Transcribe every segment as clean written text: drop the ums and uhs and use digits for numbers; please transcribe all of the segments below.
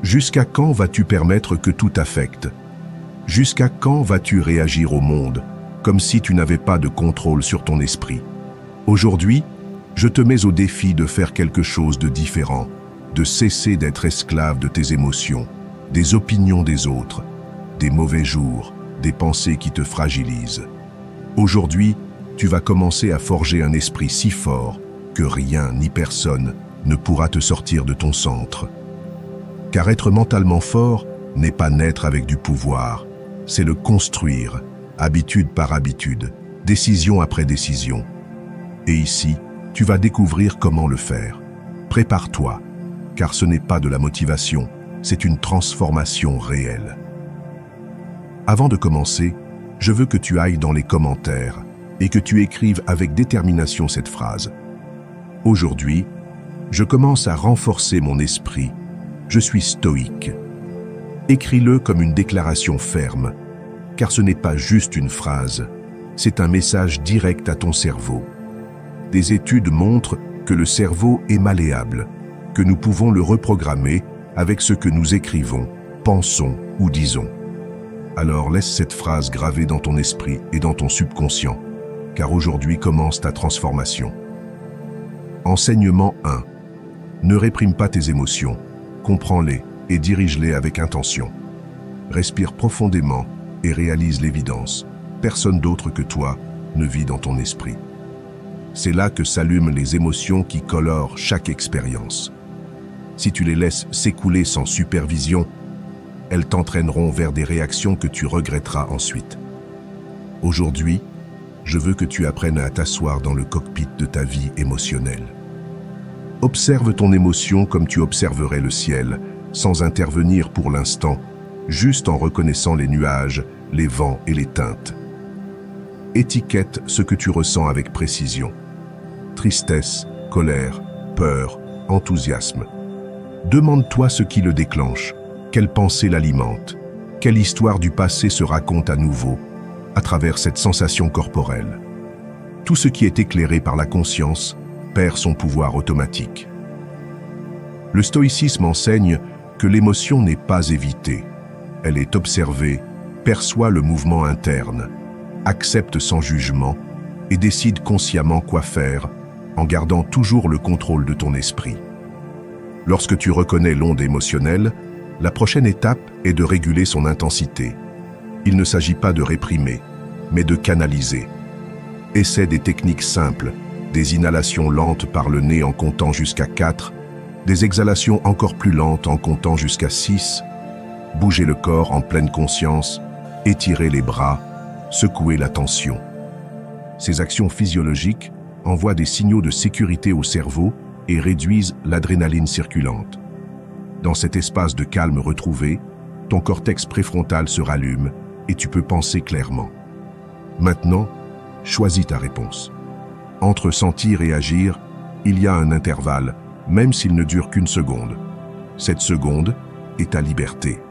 Jusqu'à quand vas-tu permettre que tout t'affecte? Jusqu'à quand vas-tu réagir au monde, comme si tu n'avais pas de contrôle sur ton esprit? Aujourd'hui, je te mets au défi de faire quelque chose de différent, de cesser d'être esclave de tes émotions, des opinions des autres, des mauvais jours, des pensées qui te fragilisent. Aujourd'hui, tu vas commencer à forger un esprit si fort que rien ni personne ne pourra te sortir de ton centre. Car être mentalement fort n'est pas naître avec du pouvoir, c'est le construire, habitude par habitude, décision après décision. Et ici, tu vas découvrir comment le faire. Prépare-toi, car ce n'est pas de la motivation, c'est une transformation réelle. Avant de commencer, je veux que tu ailles dans les commentaires et que tu écrives avec détermination cette phrase. Aujourd'hui, je commence à renforcer mon esprit. Je suis stoïque. Écris-le comme une déclaration ferme, car ce n'est pas juste une phrase, c'est un message direct à ton cerveau. Des études montrent que le cerveau est malléable, que nous pouvons le reprogrammer avec ce que nous écrivons, pensons ou disons. Alors laisse cette phrase gravée dans ton esprit et dans ton subconscient, car aujourd'hui commence ta transformation. Enseignement 1. Ne réprime pas tes émotions, comprends-les et dirige-les avec intention. Respire profondément et réalise l'évidence. Personne d'autre que toi ne vit dans ton esprit. C'est là que s'allument les émotions qui colorent chaque expérience. Si tu les laisses s'écouler sans supervision, elles t'entraîneront vers des réactions que tu regretteras ensuite. Aujourd'hui, je veux que tu apprennes à t'asseoir dans le cockpit de ta vie émotionnelle. Observe ton émotion comme tu observerais le ciel, sans intervenir pour l'instant, juste en reconnaissant les nuages, les vents et les teintes. Étiquette ce que tu ressens avec précision. Tristesse, colère, peur, enthousiasme. Demande-toi ce qui le déclenche, quelle pensée l'alimente, quelle histoire du passé se raconte à nouveau, à travers cette sensation corporelle. Tout ce qui est éclairé par la conscience perd son pouvoir automatique. Le stoïcisme enseigne que l'émotion n'est pas évitée. Elle est observée, perçoit le mouvement interne, accepte sans jugement et décide consciemment quoi faire en gardant toujours le contrôle de ton esprit. Lorsque tu reconnais l'onde émotionnelle, la prochaine étape est de réguler son intensité. Il ne s'agit pas de réprimer, mais de canaliser. Essaie des techniques simples, des inhalations lentes par le nez en comptant jusqu'à 4, des exhalations encore plus lentes en comptant jusqu'à 6, bouger le corps en pleine conscience, étirer les bras, secouer la tension. Ces actions physiologiques envoient des signaux de sécurité au cerveau et réduisent l'adrénaline circulante. Dans cet espace de calme retrouvé, ton cortex préfrontal se rallume et tu peux penser clairement. Maintenant, choisis ta réponse. Entre sentir et agir, il y a un intervalle, même s'il ne dure qu'une seconde. Cette seconde est ta liberté.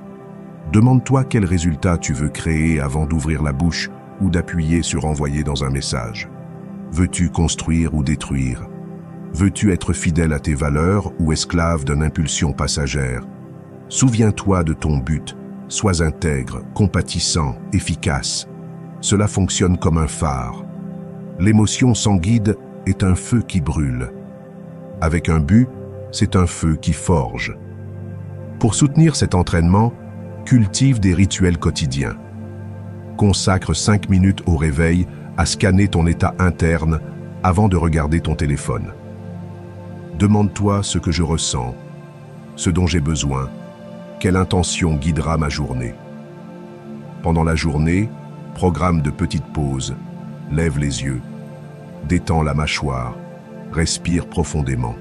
Demande-toi quel résultat tu veux créer avant d'ouvrir la bouche ou d'appuyer sur envoyer dans un message. Veux-tu construire ou détruire? Veux-tu être fidèle à tes valeurs ou esclave d'une impulsion passagère? Souviens-toi de ton but. Sois intègre, compatissant, efficace. Cela fonctionne comme un phare. L'émotion sans guide est un feu qui brûle. Avec un but, c'est un feu qui forge. Pour soutenir cet entraînement, cultive des rituels quotidiens. Consacre 5 minutes au réveil à scanner ton état interne avant de regarder ton téléphone. Demande-toi ce que je ressens, ce dont j'ai besoin, quelle intention guidera ma journée. Pendant la journée, programme de petites pauses, lève les yeux, détends la mâchoire, respire profondément.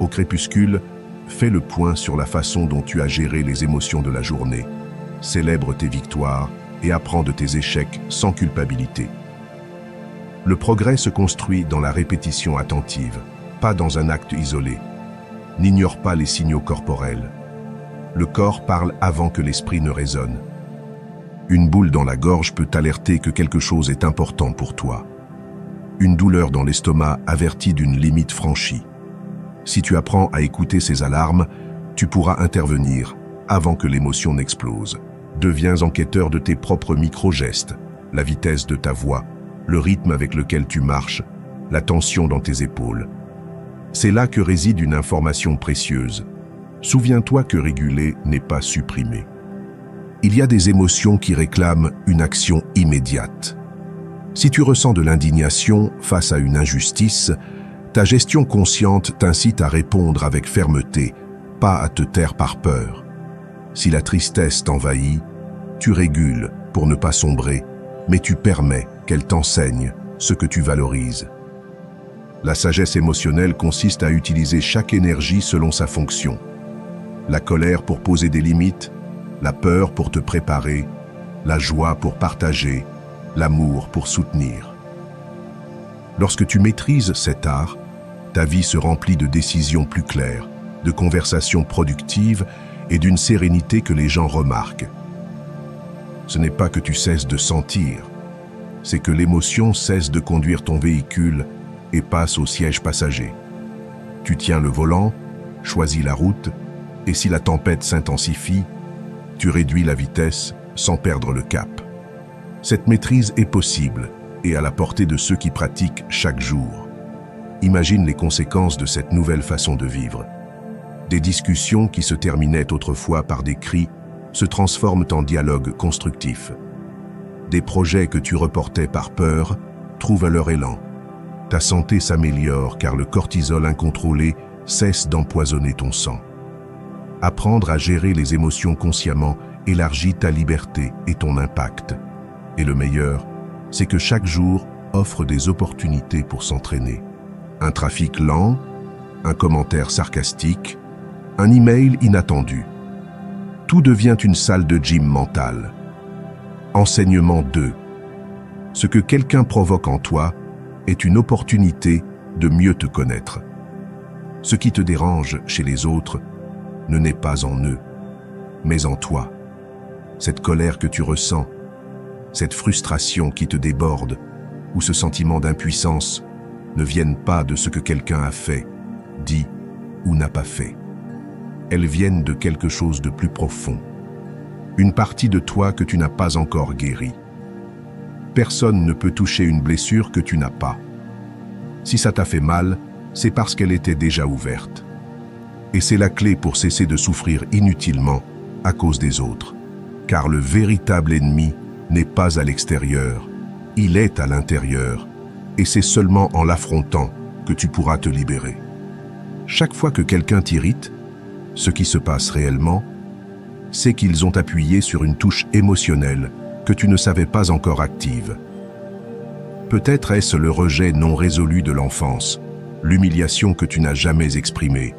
Au crépuscule, fais le point sur la façon dont tu as géré les émotions de la journée. Célèbre tes victoires et apprends de tes échecs sans culpabilité. Le progrès se construit dans la répétition attentive, pas dans un acte isolé. N'ignore pas les signaux corporels. Le corps parle avant que l'esprit ne résonne. Une boule dans la gorge peut t'alerter que quelque chose est important pour toi. Une douleur dans l'estomac avertit d'une limite franchie. Si tu apprends à écouter ces alarmes, tu pourras intervenir avant que l'émotion n'explose. Deviens enquêteur de tes propres micro-gestes, la vitesse de ta voix, le rythme avec lequel tu marches, la tension dans tes épaules. C'est là que réside une information précieuse. Souviens-toi que réguler n'est pas supprimer. Il y a des émotions qui réclament une action immédiate. Si tu ressens de l'indignation face à une injustice, ta gestion consciente t'incite à répondre avec fermeté, pas à te taire par peur. Si la tristesse t'envahit, tu régules pour ne pas sombrer, mais tu permets qu'elle t'enseigne ce que tu valorises. La sagesse émotionnelle consiste à utiliser chaque énergie selon sa fonction. La colère pour poser des limites, la peur pour te préparer, la joie pour partager, l'amour pour soutenir. Lorsque tu maîtrises cet art, ta vie se remplit de décisions plus claires, de conversations productives et d'une sérénité que les gens remarquent. Ce n'est pas que tu cesses de sentir, c'est que l'émotion cesse de conduire ton véhicule et passe au siège passager. Tu tiens le volant, choisis la route, et si la tempête s'intensifie, tu réduis la vitesse sans perdre le cap. Cette maîtrise est possible et à la portée de ceux qui pratiquent chaque jour. Imagine les conséquences de cette nouvelle façon de vivre. Des discussions qui se terminaient autrefois par des cris se transforment en dialogues constructifs. Des projets que tu reportais par peur trouvent leur élan. Ta santé s'améliore car le cortisol incontrôlé cesse d'empoisonner ton sang. Apprendre à gérer les émotions consciemment élargit ta liberté et ton impact. Et le meilleur, c'est que chaque jour offre des opportunités pour s'entraîner. Un trafic lent, un commentaire sarcastique, un email inattendu. Tout devient une salle de gym mentale. Enseignement 2. Ce que quelqu'un provoque en toi est une opportunité de mieux te connaître. Ce qui te dérange chez les autres ne naît pas en eux, mais en toi. Cette colère que tu ressens, cette frustration qui te déborde ou ce sentiment d'impuissance ne viennent pas de ce que quelqu'un a fait, dit ou n'a pas fait. Elles viennent de quelque chose de plus profond. Une partie de toi que tu n'as pas encore guérie. Personne ne peut toucher une blessure que tu n'as pas. Si ça t'a fait mal, c'est parce qu'elle était déjà ouverte. Et c'est la clé pour cesser de souffrir inutilement à cause des autres. Car le véritable ennemi n'est pas à l'extérieur, il est à l'intérieur. Et c'est seulement en l'affrontant que tu pourras te libérer. Chaque fois que quelqu'un t'irrite, ce qui se passe réellement, c'est qu'ils ont appuyé sur une touche émotionnelle que tu ne savais pas encore active. Peut-être est-ce le rejet non résolu de l'enfance, l'humiliation que tu n'as jamais exprimée,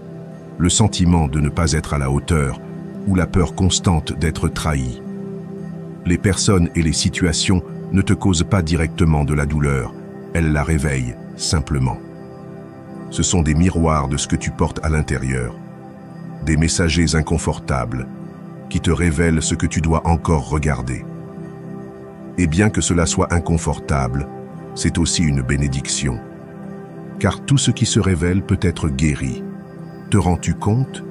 le sentiment de ne pas être à la hauteur ou la peur constante d'être trahi. Les personnes et les situations ne te causent pas directement de la douleur, elles la réveillent simplement. Ce sont des miroirs de ce que tu portes à l'intérieur, des messagers inconfortables qui te révèlent ce que tu dois encore regarder. Et bien que cela soit inconfortable, c'est aussi une bénédiction. Car tout ce qui se révèle peut être guéri. Te rends-tu compte?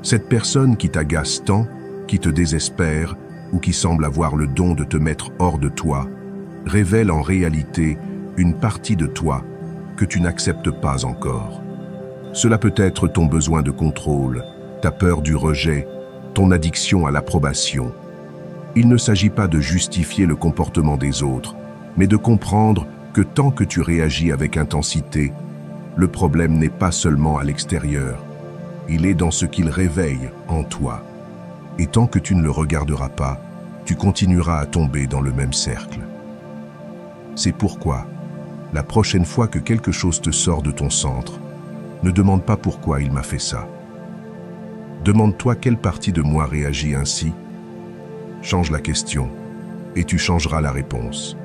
Cette personne qui t'agace tant, qui te désespère ou qui semble avoir le don de te mettre hors de toi, révèle en réalité une partie de toi que tu n'acceptes pas encore. Cela peut être ton besoin de contrôle, ta peur du rejet, ton addiction à l'approbation. Il ne s'agit pas de justifier le comportement des autres, mais de comprendre que tant que tu réagis avec intensité, le problème n'est pas seulement à l'extérieur, il est dans ce qu'il réveille en toi. Et tant que tu ne le regarderas pas, tu continueras à tomber dans le même cercle. C'est pourquoi, la prochaine fois que quelque chose te sort de ton centre, ne demande pas pourquoi il m'a fait ça. Demande-toi quelle partie de moi réagit ainsi. Change la question et tu changeras la réponse.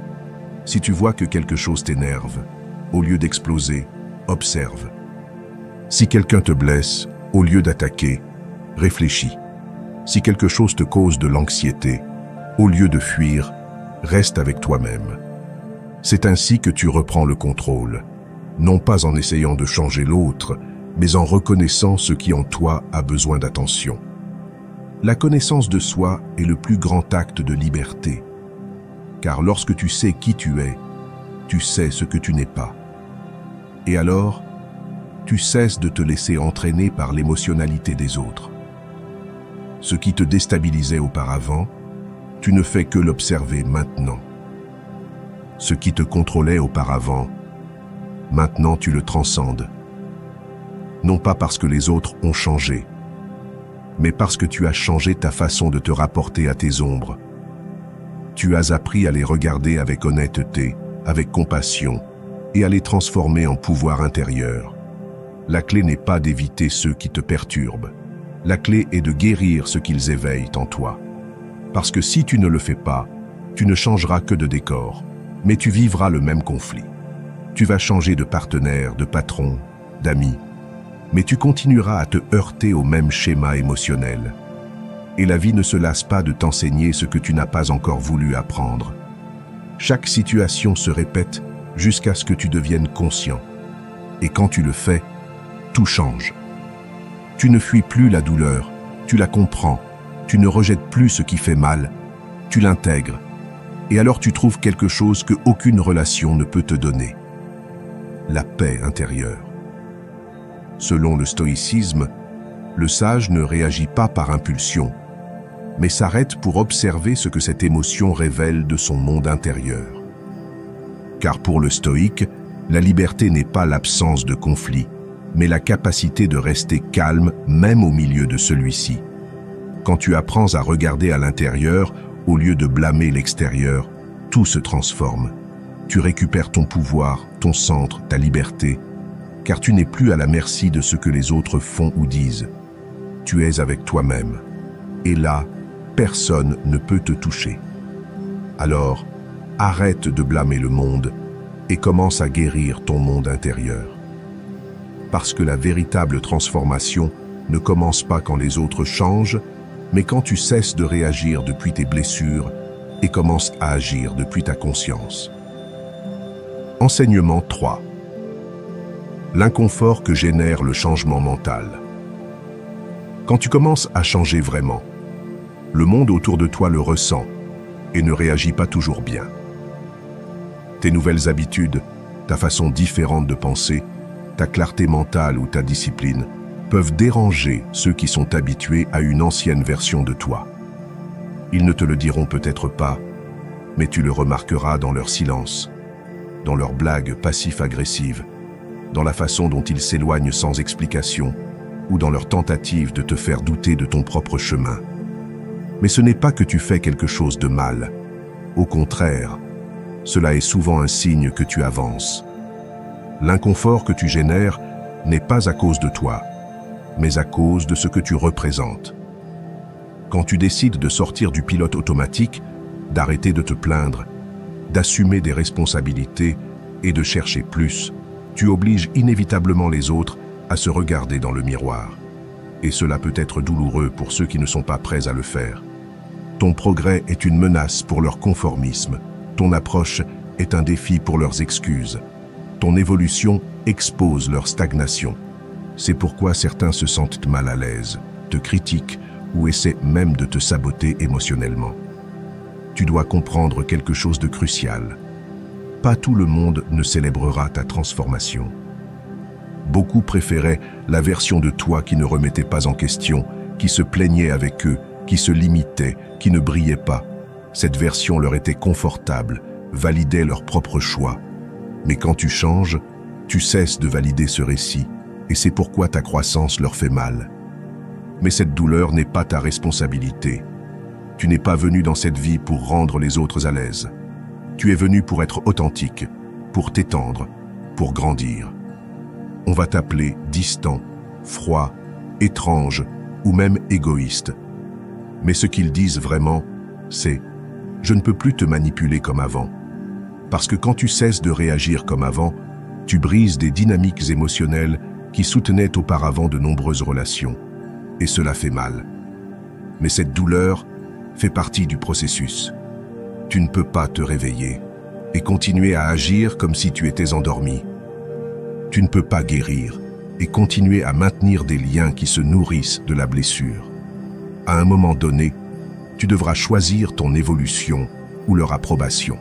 Si tu vois que quelque chose t'énerve, au lieu d'exploser, observe. Si quelqu'un te blesse, au lieu d'attaquer, réfléchis. Si quelque chose te cause de l'anxiété, au lieu de fuir, reste avec toi-même. C'est ainsi que tu reprends le contrôle, non pas en essayant de changer l'autre, mais en reconnaissant ce qui en toi a besoin d'attention. La connaissance de soi est le plus grand acte de liberté, car lorsque tu sais qui tu es, tu sais ce que tu n'es pas. Et alors, tu cesses de te laisser entraîner par l'émotionnalité des autres. Ce qui te déstabilisait auparavant, tu ne fais que l'observer maintenant. Ce qui te contrôlait auparavant, maintenant tu le transcendes. Non pas parce que les autres ont changé, mais parce que tu as changé ta façon de te rapporter à tes ombres. Tu as appris à les regarder avec honnêteté, avec compassion, et à les transformer en pouvoir intérieur. La clé n'est pas d'éviter ceux qui te perturbent. La clé est de guérir ce qu'ils éveillent en toi. Parce que si tu ne le fais pas, tu ne changeras que de décor, mais tu vivras le même conflit. Tu vas changer de partenaire, de patron, d'amis, mais tu continueras à te heurter au même schéma émotionnel. Et la vie ne se lasse pas de t'enseigner ce que tu n'as pas encore voulu apprendre. Chaque situation se répète jusqu'à ce que tu deviennes conscient. Et quand tu le fais, tout change. Tu ne fuis plus la douleur, tu la comprends, tu ne rejettes plus ce qui fait mal, tu l'intègres. Et alors tu trouves quelque chose que aucune relation ne peut te donner. La paix intérieure. Selon le stoïcisme, le sage ne réagit pas par impulsion, mais s'arrête pour observer ce que cette émotion révèle de son monde intérieur. Car pour le stoïque, la liberté n'est pas l'absence de conflit, mais la capacité de rester calme même au milieu de celui-ci. Quand tu apprends à regarder à l'intérieur, au lieu de blâmer l'extérieur, tout se transforme. Tu récupères ton pouvoir, ton centre, ta liberté, car tu n'es plus à la merci de ce que les autres font ou disent. Tu es avec toi-même. Et là, personne ne peut te toucher. Alors, arrête de blâmer le monde et commence à guérir ton monde intérieur. Parce que la véritable transformation ne commence pas quand les autres changent, mais quand tu cesses de réagir depuis tes blessures et commences à agir depuis ta conscience. Enseignement 3. L'inconfort que génère le changement mental. Quand tu commences à changer vraiment, le monde autour de toi le ressent et ne réagit pas toujours bien. Tes nouvelles habitudes, ta façon différente de penser, ta clarté mentale ou ta discipline peuvent déranger ceux qui sont habitués à une ancienne version de toi. Ils ne te le diront peut-être pas, mais tu le remarqueras dans leur silence, dans leurs blagues passif-agressives, dans la façon dont ils s'éloignent sans explication ou dans leur tentative de te faire douter de ton propre chemin. Mais ce n'est pas que tu fais quelque chose de mal. Au contraire, cela est souvent un signe que tu avances. L'inconfort que tu génères n'est pas à cause de toi, mais à cause de ce que tu représentes. Quand tu décides de sortir du pilote automatique, d'arrêter de te plaindre, d'assumer des responsabilités et de chercher plus, tu obliges inévitablement les autres à se regarder dans le miroir. Et cela peut être douloureux pour ceux qui ne sont pas prêts à le faire. Ton progrès est une menace pour leur conformisme. Ton approche est un défi pour leurs excuses. Ton évolution expose leur stagnation. C'est pourquoi certains se sentent mal à l'aise, te critiquent ou essaient même de te saboter émotionnellement. Tu dois comprendre quelque chose de crucial. Pas tout le monde ne célébrera ta transformation. Beaucoup préféraient la version de toi qui ne remettait pas en question, qui se plaignait avec eux, qui se limitait, qui ne brillait pas. Cette version leur était confortable, validait leur propre choix. Mais quand tu changes, tu cesses de valider ce récit, et c'est pourquoi ta croissance leur fait mal. Mais cette douleur n'est pas ta responsabilité. Tu n'es pas venu dans cette vie pour rendre les autres à l'aise. Tu es venu pour être authentique, pour t'étendre, pour grandir. On va t'appeler distant, froid, étrange ou même égoïste. Mais ce qu'ils disent vraiment, c'est « je ne peux plus te manipuler comme avant ». Parce que quand tu cesses de réagir comme avant, tu brises des dynamiques émotionnelles qui soutenaient auparavant de nombreuses relations. Et cela fait mal. Mais cette douleur fait partie du processus. Tu ne peux pas te réveiller et continuer à agir comme si tu étais endormi. Tu ne peux pas guérir et continuer à maintenir des liens qui se nourrissent de la blessure. À un moment donné, tu devras choisir ton évolution ou leur approbation.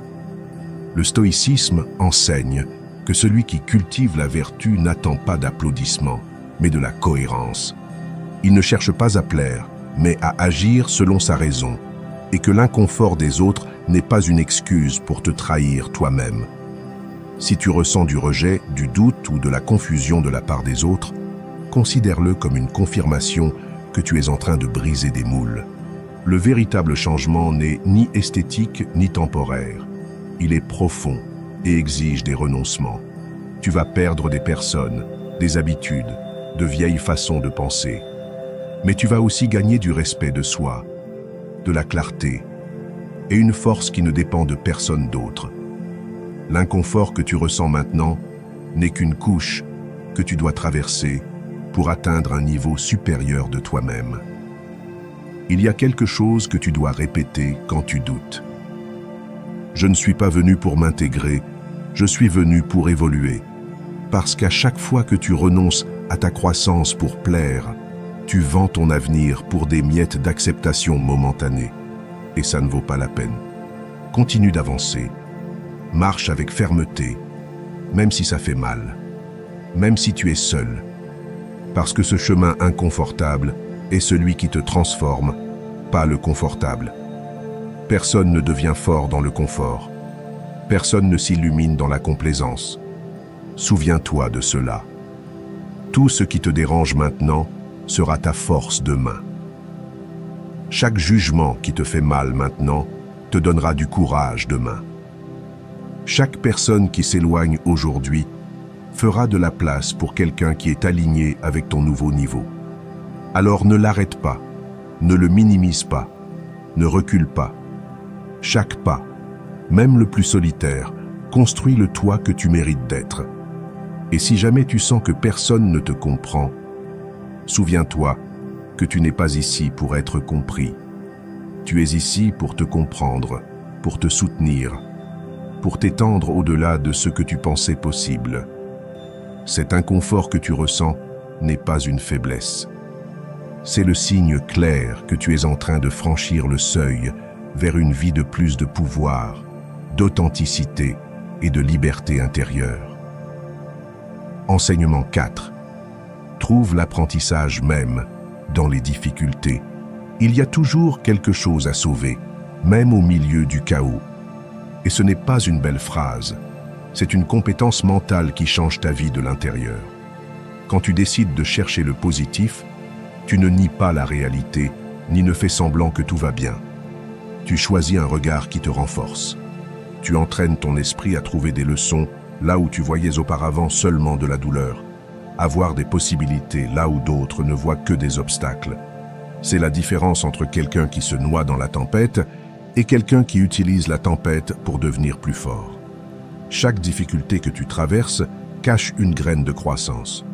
Le stoïcisme enseigne que celui qui cultive la vertu n'attend pas d'applaudissements, mais de la cohérence. Il ne cherche pas à plaire, mais à agir selon sa raison, et que l'inconfort des autres n'est pas une excuse pour te trahir toi-même. Si tu ressens du rejet, du doute ou de la confusion de la part des autres, considère-le comme une confirmation que tu es en train de briser des moules. Le véritable changement n'est ni esthétique ni temporaire. Il est profond et exige des renoncements. Tu vas perdre des personnes, des habitudes, de vieilles façons de penser. Mais tu vas aussi gagner du respect de soi, de la clarté et une force qui ne dépend de personne d'autre. L'inconfort que tu ressens maintenant n'est qu'une couche que tu dois traverser pour atteindre un niveau supérieur de toi-même. Il y a quelque chose que tu dois répéter quand tu doutes. Je ne suis pas venu pour m'intégrer, je suis venu pour évoluer. Parce qu'à chaque fois que tu renonces à ta croissance pour plaire, tu vends ton avenir pour des miettes d'acceptation momentanée. Et ça ne vaut pas la peine. Continue d'avancer. Marche avec fermeté, même si ça fait mal, même si tu es seul. Parce que ce chemin inconfortable est celui qui te transforme, pas le confortable. Personne ne devient fort dans le confort. Personne ne s'illumine dans la complaisance. Souviens-toi de cela. Tout ce qui te dérange maintenant sera ta force demain. Chaque jugement qui te fait mal maintenant te donnera du courage demain. Chaque personne qui s'éloigne aujourd'hui fera de la place pour quelqu'un qui est aligné avec ton nouveau niveau. Alors ne l'arrête pas, ne le minimise pas, ne recule pas. Chaque pas, même le plus solitaire, construit le toit que tu mérites d'être. Et si jamais tu sens que personne ne te comprend, souviens-toi que tu n'es pas ici pour être compris. Tu es ici pour te comprendre, pour te soutenir, pour t'étendre au-delà de ce que tu pensais possible. Cet inconfort que tu ressens n'est pas une faiblesse. C'est le signe clair que tu es en train de franchir le seuil vers une vie de plus de pouvoir, d'authenticité et de liberté intérieure. Enseignement 4. Trouve l'apprentissage même dans les difficultés. Il y a toujours quelque chose à sauver, même au milieu du chaos. Et ce n'est pas une belle phrase, c'est une compétence mentale qui change ta vie de l'intérieur. Quand tu décides de chercher le positif, tu ne nies pas la réalité, ni ne fais semblant que tout va bien. Tu choisis un regard qui te renforce. Tu entraînes ton esprit à trouver des leçons là où tu voyais auparavant seulement de la douleur, à voir des possibilités là où d'autres ne voient que des obstacles. C'est la différence entre quelqu'un qui se noie dans la tempête et quelqu'un qui utilise la tempête pour devenir plus fort. Chaque difficulté que tu traverses cache une graine de croissance.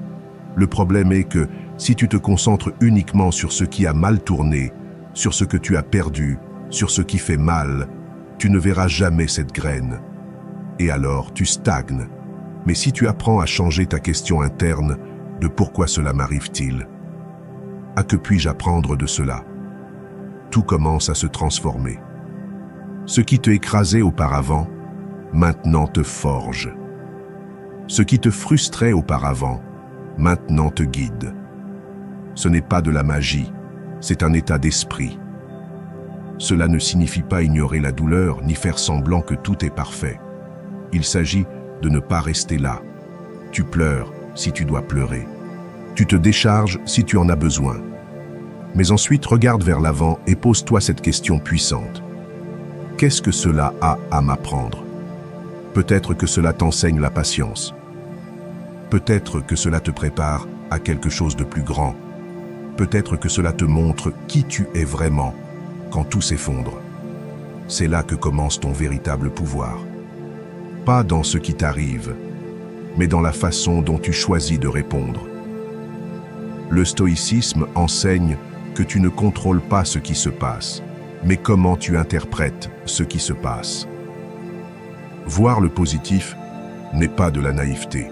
Le problème est que si tu te concentres uniquement sur ce qui a mal tourné, sur ce que tu as perdu, sur ce qui fait mal, tu ne verras jamais cette graine. Et alors tu stagnes. Mais si tu apprends à changer ta question interne de pourquoi cela m'arrive-t-il, à que puis-je apprendre de cela, tout commence à se transformer. Ce qui te écrasait auparavant, maintenant te forge. Ce qui te frustrait auparavant, maintenant te guide. Ce n'est pas de la magie, c'est un état d'esprit. Cela ne signifie pas ignorer la douleur ni faire semblant que tout est parfait. Il s'agit de ne pas rester là. Tu pleures si tu dois pleurer. Tu te décharges si tu en as besoin. Mais ensuite, regarde vers l'avant et pose-toi cette question puissante. Qu'est-ce que cela a à m'apprendre? Peut-être que cela t'enseigne la patience. Peut-être que cela te prépare à quelque chose de plus grand. Peut-être que cela te montre qui tu es vraiment quand tout s'effondre. C'est là que commence ton véritable pouvoir. Pas dans ce qui t'arrive, mais dans la façon dont tu choisis de répondre. Le stoïcisme enseigne que tu ne contrôles pas ce qui se passe, mais comment tu interprètes ce qui se passe. Voir le positif n'est pas de la naïveté.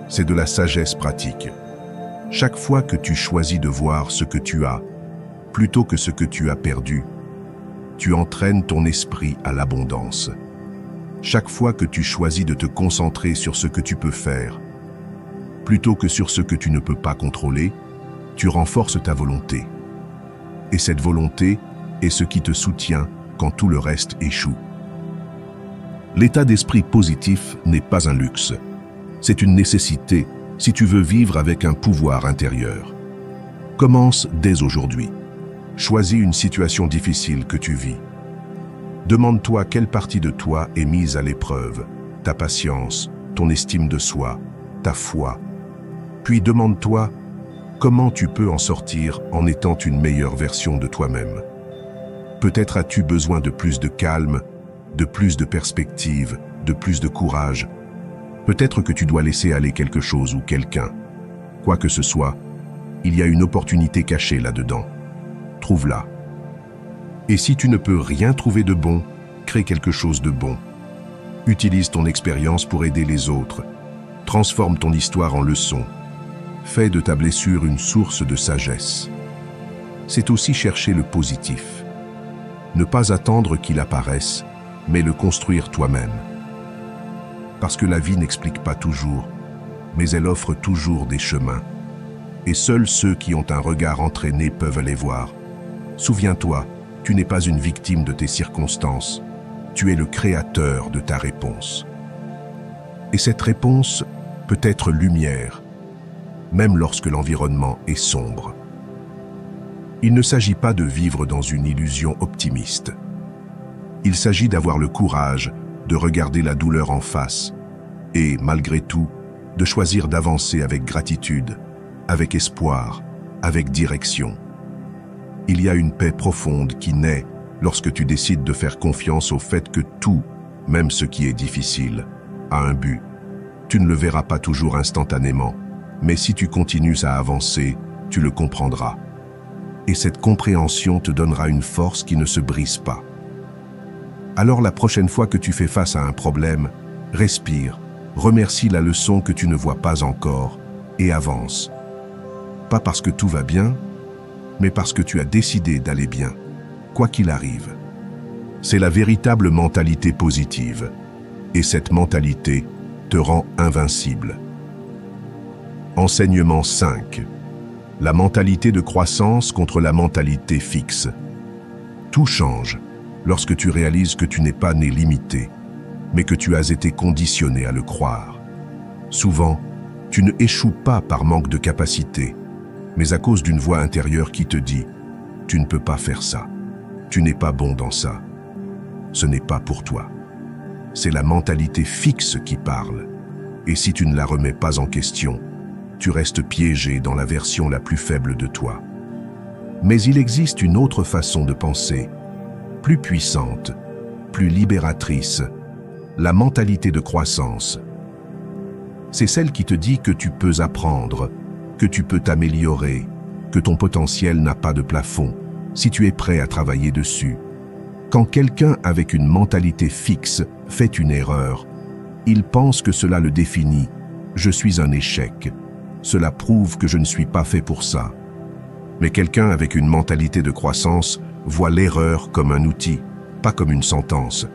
c'est de la sagesse pratique. Chaque fois que tu choisis de voir ce que tu as, plutôt que ce que tu as perdu, tu entraînes ton esprit à l'abondance. Chaque fois que tu choisis de te concentrer sur ce que tu peux faire, plutôt que sur ce que tu ne peux pas contrôler, tu renforces ta volonté. Et cette volonté est ce qui te soutient quand tout le reste échoue. L'état d'esprit positif n'est pas un luxe. C'est une nécessité si tu veux vivre avec un pouvoir intérieur. Commence dès aujourd'hui. Choisis une situation difficile que tu vis. Demande-toi quelle partie de toi est mise à l'épreuve, ta patience, ton estime de soi, ta foi. Puis demande-toi comment tu peux en sortir en étant une meilleure version de toi-même. Peut-être as-tu besoin de plus de calme, de plus de perspective, de plus de courage. Peut-être que tu dois laisser aller quelque chose ou quelqu'un. Quoi que ce soit, il y a une opportunité cachée là-dedans. Trouve-la. Et si tu ne peux rien trouver de bon, crée quelque chose de bon. Utilise ton expérience pour aider les autres. Transforme ton histoire en leçon. Fais de ta blessure une source de sagesse. C'est aussi chercher le positif. Ne pas attendre qu'il apparaisse, mais le construire toi-même. Parce que la vie n'explique pas toujours, mais elle offre toujours des chemins. Et seuls ceux qui ont un regard entraîné peuvent les voir. Souviens-toi, tu n'es pas une victime de tes circonstances, tu es le créateur de ta réponse. Et cette réponse peut être lumière, même lorsque l'environnement est sombre. Il ne s'agit pas de vivre dans une illusion optimiste. Il s'agit d'avoir le courage de regarder la douleur en face et, malgré tout, de choisir d'avancer avec gratitude, avec espoir, avec direction. Il y a une paix profonde qui naît lorsque tu décides de faire confiance au fait que tout, même ce qui est difficile, a un but. Tu ne le verras pas toujours instantanément, mais si tu continues à avancer, tu le comprendras. Et cette compréhension te donnera une force qui ne se brise pas. Alors la prochaine fois que tu fais face à un problème, respire, remercie la leçon que tu ne vois pas encore et avance. Pas parce que tout va bien, mais parce que tu as décidé d'aller bien, quoi qu'il arrive. C'est la véritable mentalité positive, et cette mentalité te rend invincible. Enseignement 5. La mentalité de croissance contre la mentalité fixe. Tout change lorsque tu réalises que tu n'es pas né limité, mais que tu as été conditionné à le croire. Souvent, tu ne échoues pas par manque de capacité, mais à cause d'une voix intérieure qui te dit « Tu ne peux pas faire ça, tu n'es pas bon dans ça, ce n'est pas pour toi ». C'est la mentalité fixe qui parle, et si tu ne la remets pas en question, tu restes piégé dans la version la plus faible de toi. Mais il existe une autre façon de penser, plus puissante, plus libératrice, la mentalité de croissance. C'est celle qui te dit que tu peux apprendre, que tu peux t'améliorer, que ton potentiel n'a pas de plafond, si tu es prêt à travailler dessus. Quand quelqu'un avec une mentalité fixe fait une erreur, il pense que cela le définit. Je suis un échec. Cela prouve que je ne suis pas fait pour ça. Mais quelqu'un avec une mentalité de croissance voit l'erreur comme un outil, pas comme une sentence.